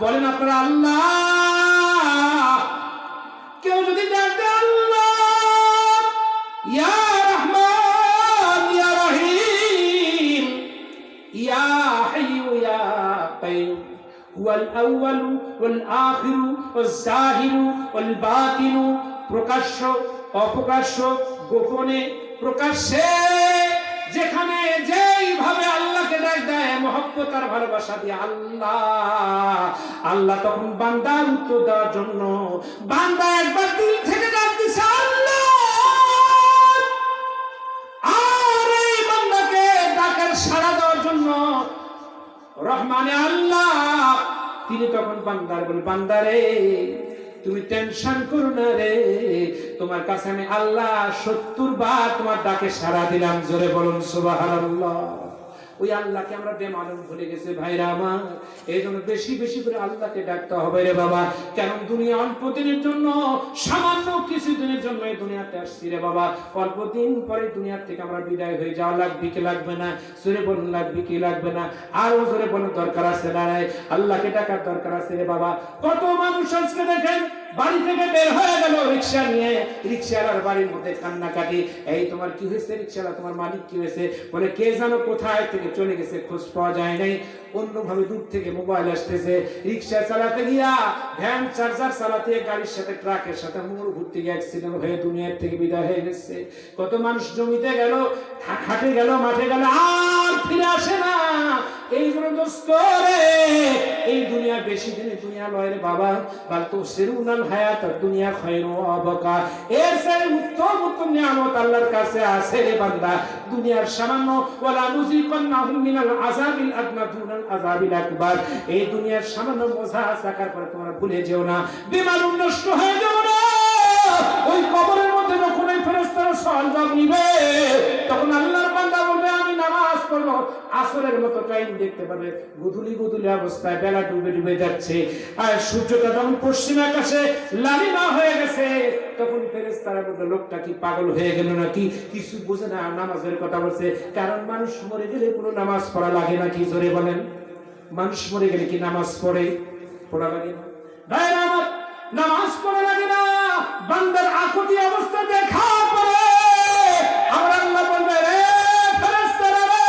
বলেন আপনারা আল্লাহ। কেউ যদি ডাক দেয় আল্লাহ, ইয়া রহমান ইয়া রহিম ইয়া হাইয়্যু ইয়া কাইয়্যুম হুয়াল আউয়ালু ওয়াল আখিরু ওয়াজ জাহিরু ওয়াল বাতিনু, প্রকাশ্য অপ্রকাশ্য, গোপনে প্রকাশ্যে, যেখানে যেইভাবে আল্লাহকে ডাক দেয় মহব্বত আর ভালোবাসা দিয়ে আল্লাহ, আল্লাহ তখন বান্দার উত্তর দেওয়ার জন্য বান্দা একবার দিল থেকে ডাক দিছে আল্লাহ, আর এই বান্দাকে ডাকের সাড়া দেওয়ার জন্য রহমানে আল্লাহ তিনি তখন বান্দার বলে, বান্দারে তুমি টেনশন করো না রে, তোমার কাছে আমি আল্লাহ 70 বার তোমার ডাকে সাড়া দিলাম। জোরে বলুন সুবহানাল্লাহ। ওই আল্লাহকে আমরা বেমালুম ভুলে গেছে ভাইরা আমার। এই জন্য বেশি বেশি করে আল্লাহকে ডাকতে হবে রে বাবা। কারণ দুনিয়া অল্প দিনের জন্য, সামান্য কিছু দিনের জন্য এই দুনিয়াতে আসছি রে বাবা। অল্প দিন পরে দুনিয়ার থেকে আমরা বিদায় হয়ে যাওয়া, লাগবে কি লাগবে না? জোরে বলুন লাগবে কি লাগবে না? আরো জোরে বলুন দরকার আছে না? আল্লাহকে ডাকার দরকার আছে রে বাবা। কত মানুষ আজকে দেখেন বাড়ি থেকে বের হয়ে গেল রিকশা নিয়ে, রিকশাওয়ালার বাড়ির মধ্যে কান্নাকাটি, এই তোমার কি হয়েছে রিকশাওয়ালা, তোমার মালিক কি হয়েছে? বলে কে জানো কোথায় থেকে চলে গেছে, খোঁজ পাওয়া যায় নাই। অন্যভাবে দূর থেকে মোবাইল আসতেছে, রিকশা চালাতে গিয়া, ভ্যান চার্জার চালাতে গাড়ির সাথে ট্রাকের সাথে মোড় ঘুরতে গিয়ে অ্যাক্সিডেন্ট হয়ে দুনিয়ার থেকে বিদায় হয়ে গেছে। কত মানুষ জমিতে গেল, হাটে গেল, মাঠে গেল, আর ফিরে আসে না। এই জন্য দোস্ত রে, এই দুনিয়া বেশি দিনে দুনিয়া লয় রে বাবা। বাল তো সিরুনাল হায়াত দুনিয়া খায়রু আবাকা, এর চেয়ে উত্তম উত্তম নিয়ামত আল্লাহর কাছে আছে রে বান্দা। দুনিয়ার সামান্য ওয়ালা নুযিকান্নাহুম মিনাল আযাবিল আদনা দুনাল আযাবিল আকবার, এই দুনিয়ার সামান্য মজা চাকার পরে তোমরা ভুলে যেও না, বেমালুম নষ্ট হয়ে যেও না। ওই কবরের মধ্যে যখন এই ফেরেশতারা সওয়াল নিবে, তখন আল্লাহর বান্দা বলবে আমি নামাজ পড়ব, আসরের মতো টাইম দেখতে পাবে, গধূলি গধূলি অবস্থায় বেলা ডুবে ডুবে যাচ্ছে, আর সূর্যটা যখন পশ্চিম আকাশে লালিমা হয়ে গেছে, তখন ফেরেশতারা বলবে লোকটা কি পাগল হয়ে গেল নাকি, কিছু বোঝে না, নামাজের কথা বলছে। কারণ মানুষ মরে গেলে কোনো নামাজ পড়া লাগে না, কি জোরে বলেন? মানুষ মরে গেলে কি নামাজ পড়া লাগে না? ভাইরা আমার, নামাজ পড়া লাগে না। বান্দার আকুতি অবস্থা দেখার পরে আমরা আল্লাহ বলবে রে ফেরেশতারা রে,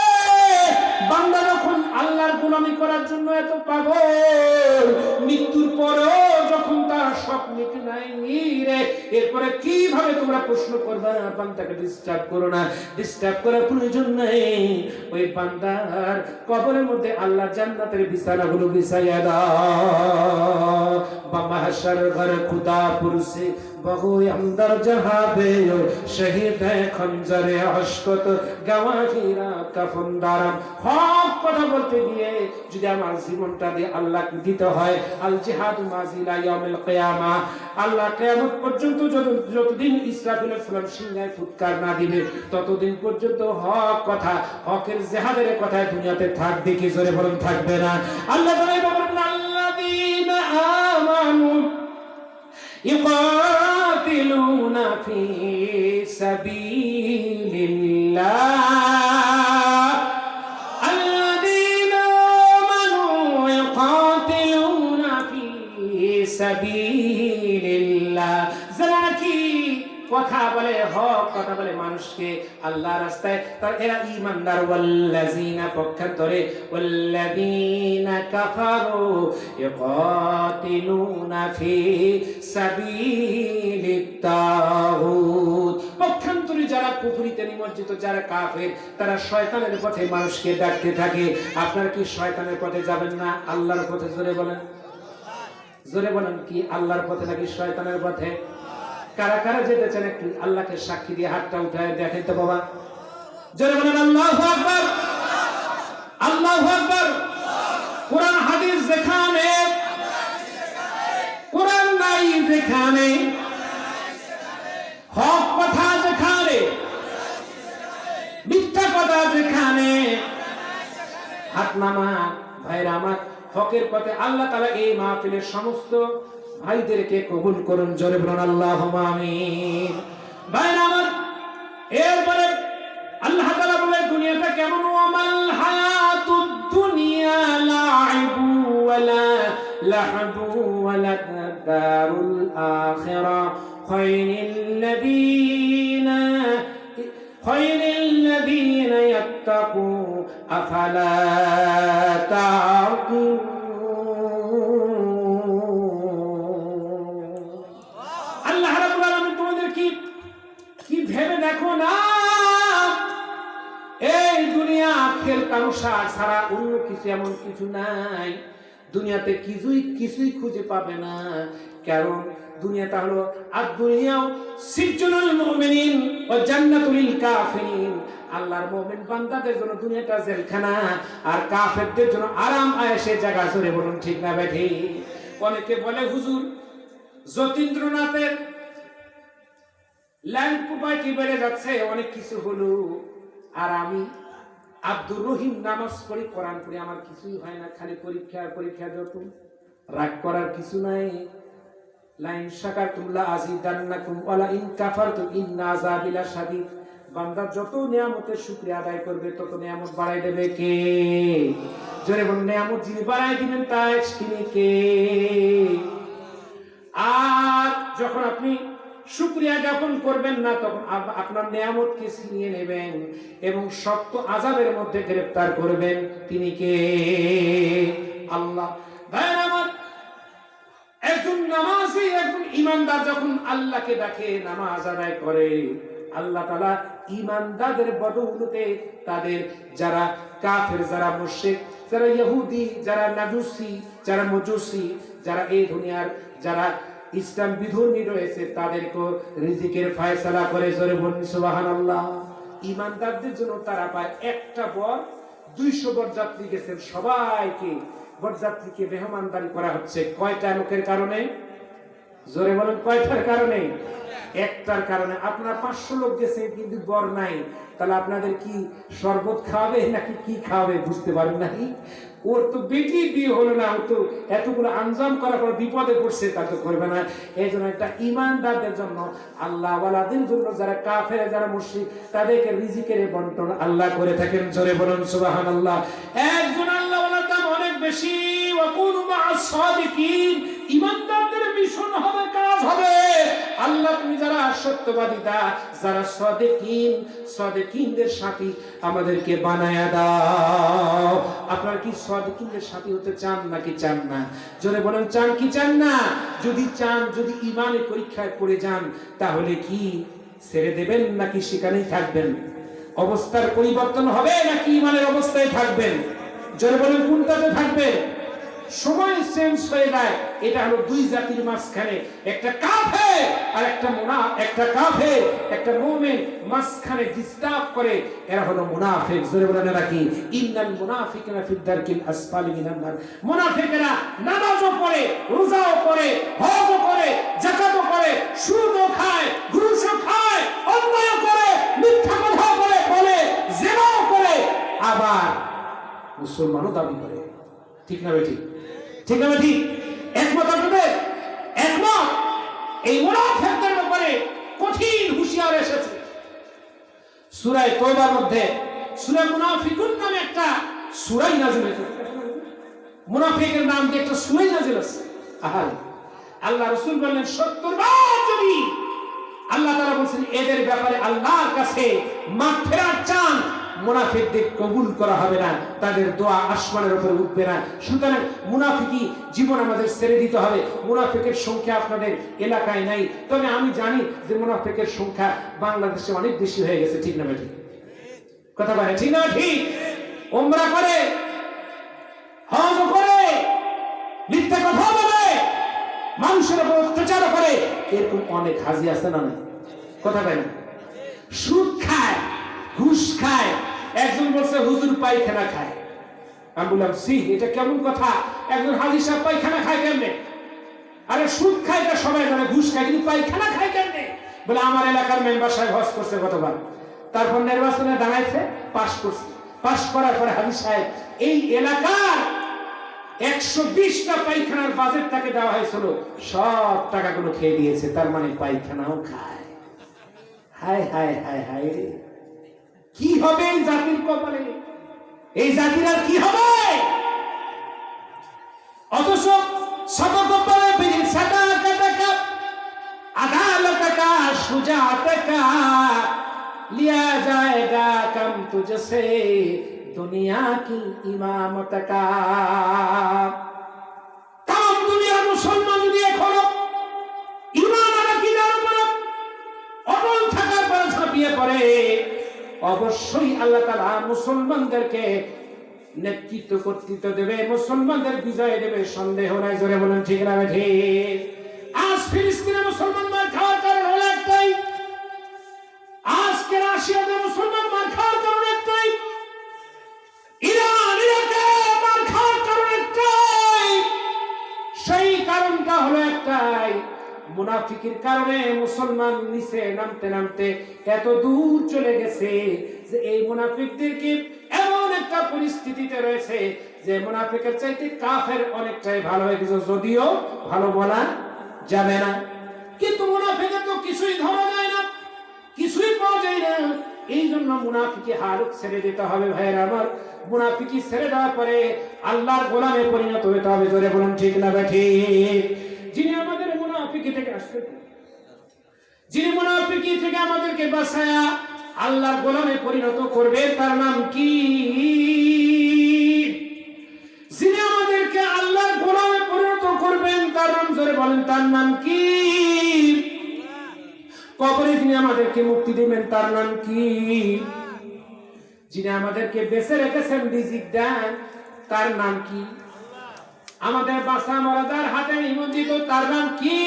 বান্দা যখন আল্লাহর গোলামি করার জন্য এত পাগল, মৃত্যুর পরেও যখন তার শখ মিটে নাই রে, এরপরে কিভাবে তোমরা প্রশ্ন করবে? বান্দাকে ডিস্টার্ব করো না, ডিস্টার্ব করার প্রয়োজন নেই। ওই বান্দার কবরের মধ্যে আল্লাহ জান্নাতের বিছানাগুলো বিছাইয়া দাও। বামাহাশার ঘর খুদা পুরসে বহু अंदर जहां पे शहीद है खंजरे अशकत गवाहिरा कफनदारम। হক কথা বলতে গিয়ে যদি আমার জীবনটা দিয়ে আল্লাহ দিতে হয়, আল জিহাদ মাজিলা ইয়াউমিল কিয়ামা, আল্লাহ কিয়ামত পর্যন্ত যতদিন ইসরাফিল আলাইহিস সালাম সিংহায় ফুৎকার না দিবে, ততদিন পর্যন্ত হক কথা, হকের জিহাদের কথা দুনিয়াতে থাকবে কি? জোরে বলুন থাকবে না? আল্লাহ তাআলা বলেন আল্লাযীনা আমানু يقاتلون في سبيل الله الذين آمنوا يقاتلون في سبيل الله زلaki কথা বলে, হক কথা বলে মানুষকে আল্লাহর রাস্তায়, তার এরা ঈমানদার। ওয়াল্লাযিনা পক্ষান্তরে ওয়াল্লাযিনা কাফারু ইয়াকাতিলুনা ফি সাবিলিত তাগুত, পক্ষান্তরে যারা কুফরিতে নিমজ্জিত, যারা কাফের, তারা শয়তানের পথে মানুষকে ডাকতে থাকে। আপনারা কি শয়তানের পথে যাবেন না, আল্লাহর পথে? জোরে বলেন, জোরে বলেন, কি আল্লাহর পথে নাকি শয়তানের পথে? কারা কারা যেতে চান একটু আল্লাহকে সাক্ষী দিয়ে হাতটা উঠায় দেখেন তো বাবা, জোরে বলেন আল্লাহু আকবার, আল্লাহু আকবার। কোরআন হাদিস যেখানে, কোরআন নাই যেখানে, হক কথা যেখানে, মিথ্যা কথা যেখানে, হাত নামা ভাইরা আমার। হকের পথে আল্লাহ তাআলা এই মাহফিলের সমস্ত ভাইদেরকে কবুল করুন, জোরে বলুন আল্লাহুম্মা আমিন। ভাইরা আমার, এরপরে আল্লাহ তাআলা বলে দুনিয়াটা কেমন, ওয়ামাল হায়াতুদ দুনিয়া লাইবু ওয়ালা লাহবু ওয়ালা দারুল আখিরা খায়রুল লাযীনা ইয়াত্তাকু আফালা তা'কিলুন। আল্লাহ রাব্বুল আলামিন তোমাদের কি ভেবে দেখো না, এই দুনিয়া আখের তামাশা ছাড়া অন্য কিছু এমন কিছু নাই। দুনিয়াতে কিছুই খুঁজে পাবে না, কারণ দুনিয়াটা হলো আদ-দুনিয়াও সিজনুল মুমিনিন ওয়া জান্নাতুল কাফিরিন। আল্লাহর মুমিন বান্দাদের জন্য দুনিয়াটা জেলখানা, আর কাফেরদের জন্য আরাম আয়েশের জায়গা। জোরে বলুন ঠিক না বেঠি? অনেকে বলে হুজুর যতীন্দ্রনাথের ল্যান্ড প্রপার্টি বেড়ে যাচ্ছে, অনেক কিছু হলো, আর আমি আব্দুর রহিম নামাজ পড়ি, কোরআন পড়ি, আমার কিছুই হয় না, খালি পরীক্ষা যত। রাগ করার কিছু নাই। লাইন শাকারতুম লাযিদান্নাকুম ওয়া লা ইন কাফারতুম ইন্না আযাবি লাশাদীদ। বান্দা যত নিয়ামতের শুকরিয়া আদায় করবে তত নিয়ামত বাড়াই দেবে কে? জোরে বলুন, নিয়ামত যিনি বাড়াই দিবেন তাই তিনি কে? আর যখন আপনি শুকরিয়া জ্ঞাপন করবেন না, তখন আপনার নিয়ামতকে ছিনিয়ে নেবেন এবং শক্ত আযাবের মধ্যে গ্রেফতার করবেন। তিনি কে? আল্লাহ। ভাইরা আমার, একজন নামাজি, একজন ঈমানদার যখন আল্লাহকে ডাকে, নামাজ আদায় করে, আল্লাহ তাআলা ঈমানদারদের বদৌলতে তাদের যারা কাফের, যারা মুশরিক, যারা ইহুদি, যারা নাজুসি, যারা মজুসি, যারা এই দুনিয়ার যারা ইসলাম বিধর্মী রয়েছে, তাদেরকে রিজিকের ফয়সালা করে। জোরে বলুন সুবহানাল্লাহ। ঈমানদারদের জন্য তারা পায় একটা বর, 200 বরযাত্রী গেছেন, সবাইকে বরযাত্রীকে মেহমানদারি করা হচ্ছে। কয়টা লোকের কারণে? জোরে বলেন, কয়টার কারণে? একটার কারণে। আপনার 500 লোক গেছে কিন্তু বর নাই, তাহলে আপনাদের কি শরবত খাওয়াবে নাকি কি খাওয়াবে? বুঝতে পারেন নাকি? ওর তো বেটি বিয়ে হলো না, ও তো এতগুলো আঞ্জাম করার পর বিপদে পড়ছে, তা তো করবে না। এই জন্য একটা ঈমানদারদের জন্য, আল্লাহ ওয়ালাদের জন্য, যারা কাফের, যারা মুশরিক, তাদেরকে রিজিকের বন্টন আল্লাহ করে থাকেন। জোরে বলুন সুবহানাল্লাহ। একজন আল্লাহ ওয়ালার দাম অনেক বেশি। ওয়াকুনু মা'আস সাদিকিন। ঈমানদারদের মিশন হবে, কাজ হবে। আল্লাহ তুমি যারা সত্যবাদীতা, যারা সাদিকিনদের সাথী আমাদেরকে বানায়া দাও। আপনারা কি সাদিকিনদের সাথী হতে চান নাকি চান না? জোরে বলেন, চান কি চান না? যদি চান, যদি ঈমানের পরীক্ষায় পড়ে যান, তাহলে কি ছেড়ে দেবেন নাকি সেখানেই থাকবেন? অবস্থার পরিবর্তন হবে নাকি ঈমানের অবস্থায় থাকবেন? জোরে বলেন, কোনটাতে থাকবেন? সময় চেঞ্জ হয়ে যায়। এটা হলো দুই জাতির মাঝখানে, একটা কাফের আর একটা কাফের, একটা মুমিন মাঝখানে ডিস্টার্ব করে, এরা হলো মুনাফিক। জোরে বলেন এরা কি? ইন্নাল মুনাফিকিনা ফিদ দারকিল আসফালি মিনান নার। মুনাফিকেরা নামাজও পড়ে, রোজাও করে, হজও করে, যাকাতও করে, সুদও খায়, ঘুষও খায়, অন্যায় করে, মিথ্যা কথা বলে, জিনাও করে, আবার মুসলমানও দাবি করে। ঠিক না বেটি? ঠিক না বেটি? একমত আপনাদের? একমত? এই মুনাফিকদের ব্যাপারে কঠিন হুঁশিয়ার এসেছে সূরা তাওবার মধ্যে। সূরা মুনাফিকুন নামে একটা সূরা নাযিল হয়েছে। মুনাফিকের নাম দিয়ে একটা সূরা নাযিল হয়েছে। আল্লাহ রাসূল বললেন 70 বার যদি আল্লাহ তাআলা বলেন এদের ব্যাপারে আল্লাহর কাছে মাগফিরাত চান, মুনাফিকদের কবুল করা হবে না, তাদের দোয়া আসমানের উপরে উঠবে না। সুতরাং মুনাফিকি জীবন আমাদের ছেড়ে দিতে হবে। মুনাফিকের সংখ্যা আপনাদের এলাকায় নাই, তবে আমি জানি যে মুনাফিকের সংখ্যা বাংলাদেশে অনেক বেশি হয়ে গেছে। ঠিক না ঠিক? কথা বলে ঠিক না ঠিক? ওমরা করে, হজ করে, মিথ্যা কথা বলে, মানুষের উপর অত্যাচার করে, এরকম অনেক হাজি আছে না? কথা বলেন। সুদ খায়, ঘুষ খায়। একজন বলছে হুজুর পায়খানা খায়। আমি বললাম সি, এটা কেমন কথা? একজন হাজি সাহেব পায়খানা খায় কেমনে? আরে সুদ খায় এটা সবাই জানে, ঘুষ খায়, কিন্তু পায়খানা খায় কেমনে? বলে আমার এলাকার মেম্বার সাহেব হজ করছে গতবার, তারপর নির্বাচনে দাঁড়াইছে, পাশ করছে। পাশ করার পরে হাজি সাহেব এই এলাকার 120টা পায়খানার বাজেট তাকে দেওয়া হয়েছিল, সব টাকাগুলো খেয়ে দিয়েছে। তার মানে পায়খানাও খায়। হায় হায় হায় হায়, কি হবে এই জাতির কপালে? এই জাতির আর কি হবে? অথচ সবক বলে বিল সাদাকাতাকা আদালতাকা সুজাতাকা লিয়া जाएगा कम तुझसे दुनिया की इमामतका। তাম দুনিয়ার মুসলমান যদি এখন ঈমান আর আকীদার উপর অটল থাকার পর ঝাঁপিয়ে পড়ে, অবশ্যই আল্লাহ তাআলা মুসলমানদেরকে নেতৃত্ব কর্তৃত্ব দেবে, মুসলমানদের বিজয় দেবে, সন্দেহ নাই। জোরে বলেন ঠিক না ঠিক? আজ ফিলিস্তিনে মুসলমান মার খাওয়ার কারণ হলো একটাই, আজকে রাশিয়াতে মুসলমান মার খাওয়ার কারণ একটাই, ইরান ইরাকে মার খাওয়ার কারণ একটাই। সেই কারণটা হলো একটাই, মুনাফিকের কারণে মুসলমান নিচে নামতে নামতে এত দূর চলে গেছে যে এই মুনাফিকদেরকে এমন একটা পরিস্থিতিতে রয়েছে যে মুনাফিকের চাইতে কাফের অনেকটাই ভালো হয়ে গেছে, যদিও ভালো বলা যাবে না। কিন্তু মুনাফিকের তো কিছুই ধরা যায় না, কিছুই পাওয়া যায় না। এই জন্য মুনাফিকি হালত ছেড়ে দিতে হবে ভাইয়েরা আমার। মুনাফিকি ছেড়ে দেওয়ার পরে আল্লাহর গোলামে পরিণত হতে হবে। জোরে বলুন ঠিক না ঠিক? যিনি আমাদের মুনাফিকি থেকে আসতে, যিনি মুনাফিকি থেকে আমাদেরকে বাঁচায়া আল্লাহর গোলামে পরিণত করবে, তার নাম কি? যিনি আমাদেরকে আল্লাহর গোলামে পরিণত করবেন তার নাম, জোরে বলেন, তার নাম কি? কবরে যিনি আমাদেরকে মুক্তি দিবেন তার নাম কি? যিনি আমাদেরকে বেঁচে রেখেছেন, রিজিক দেন, তার নাম কি? আমাদের বাঁচা মরাদার হাতে নিবন্ধিত, তার নাম কি?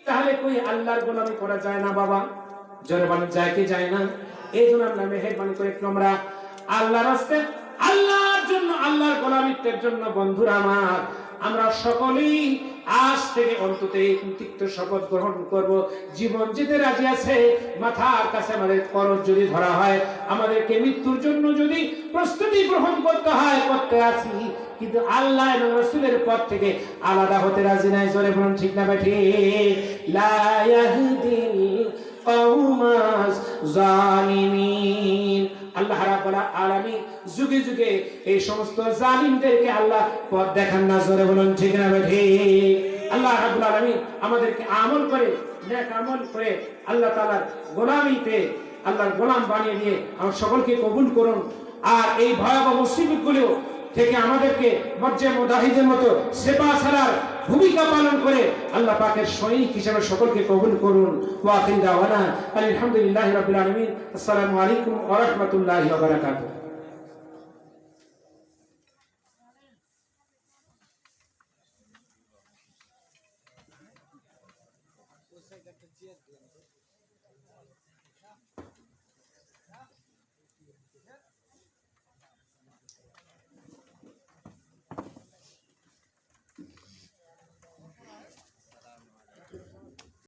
তাহলে কই আল্লাহর গোলামি করা যায় না বাবা? জোরে বলেন যায় কি যায় না? এই জন্য আমরা মেহেরবানি করে একটু আমরা আল্লাহর রাস্তায়, আল্লাহর জন্য, আল্লাহর গোলামিত্বের জন্য বন্ধুরা আমার, আমরা সকলেই আজ থেকে অন্তত এই তিক্ত শপথ গ্রহণ করব, জীবন যেতে রাজি আছে, মাথার কাছে আমাদের খরচ যদি ধরা হয়, আমাদেরকে মৃত্যুর জন্য যদি প্রস্তুতি গ্রহণ করতে হয়, করতে আছি, কিন্তু আল্লাহ এবং রাসূলের পথ থেকে আলাদা হতে রাজি নাই। জোরে বলুন ঠিক না ঠিক? লা ইয়াহদিল কওমাস জালিমিন। আল্লাহ রাব্বুল আলামিন যুগে যুগে এই সমস্ত জালিমদেরকে আল্লাহ পথ দেখান না। জোরে বলুন ঠিক না ঠিক? আল্লাহ রাব্বুল আলামিন আমাদেরকে আমল করে, নেক আমল করে আল্লাহ তাআলার গোলামিতে আল্লাহর গোলাম বানিয়ে দিয়ে আমার সকলকে কবুল করুন। আর এই ভয়াবহ মুসিবতগুলো থেকে আমাদেরকে মজ্জে মুজাহিদের মতো সেবা ছাড়ার ভূমিকা পালন করে আল্লাহ পাকের সৈনিক হিসেবে সকলকে কবুল করুন। ওয়া আখির দাওয়ানা আলহামদুলিল্লাহি রাব্বিল আলামিন। আসসালামু আলাইকুম ওয়া রাহমাতুল্লাহি ওয়া বারাকাতুহু।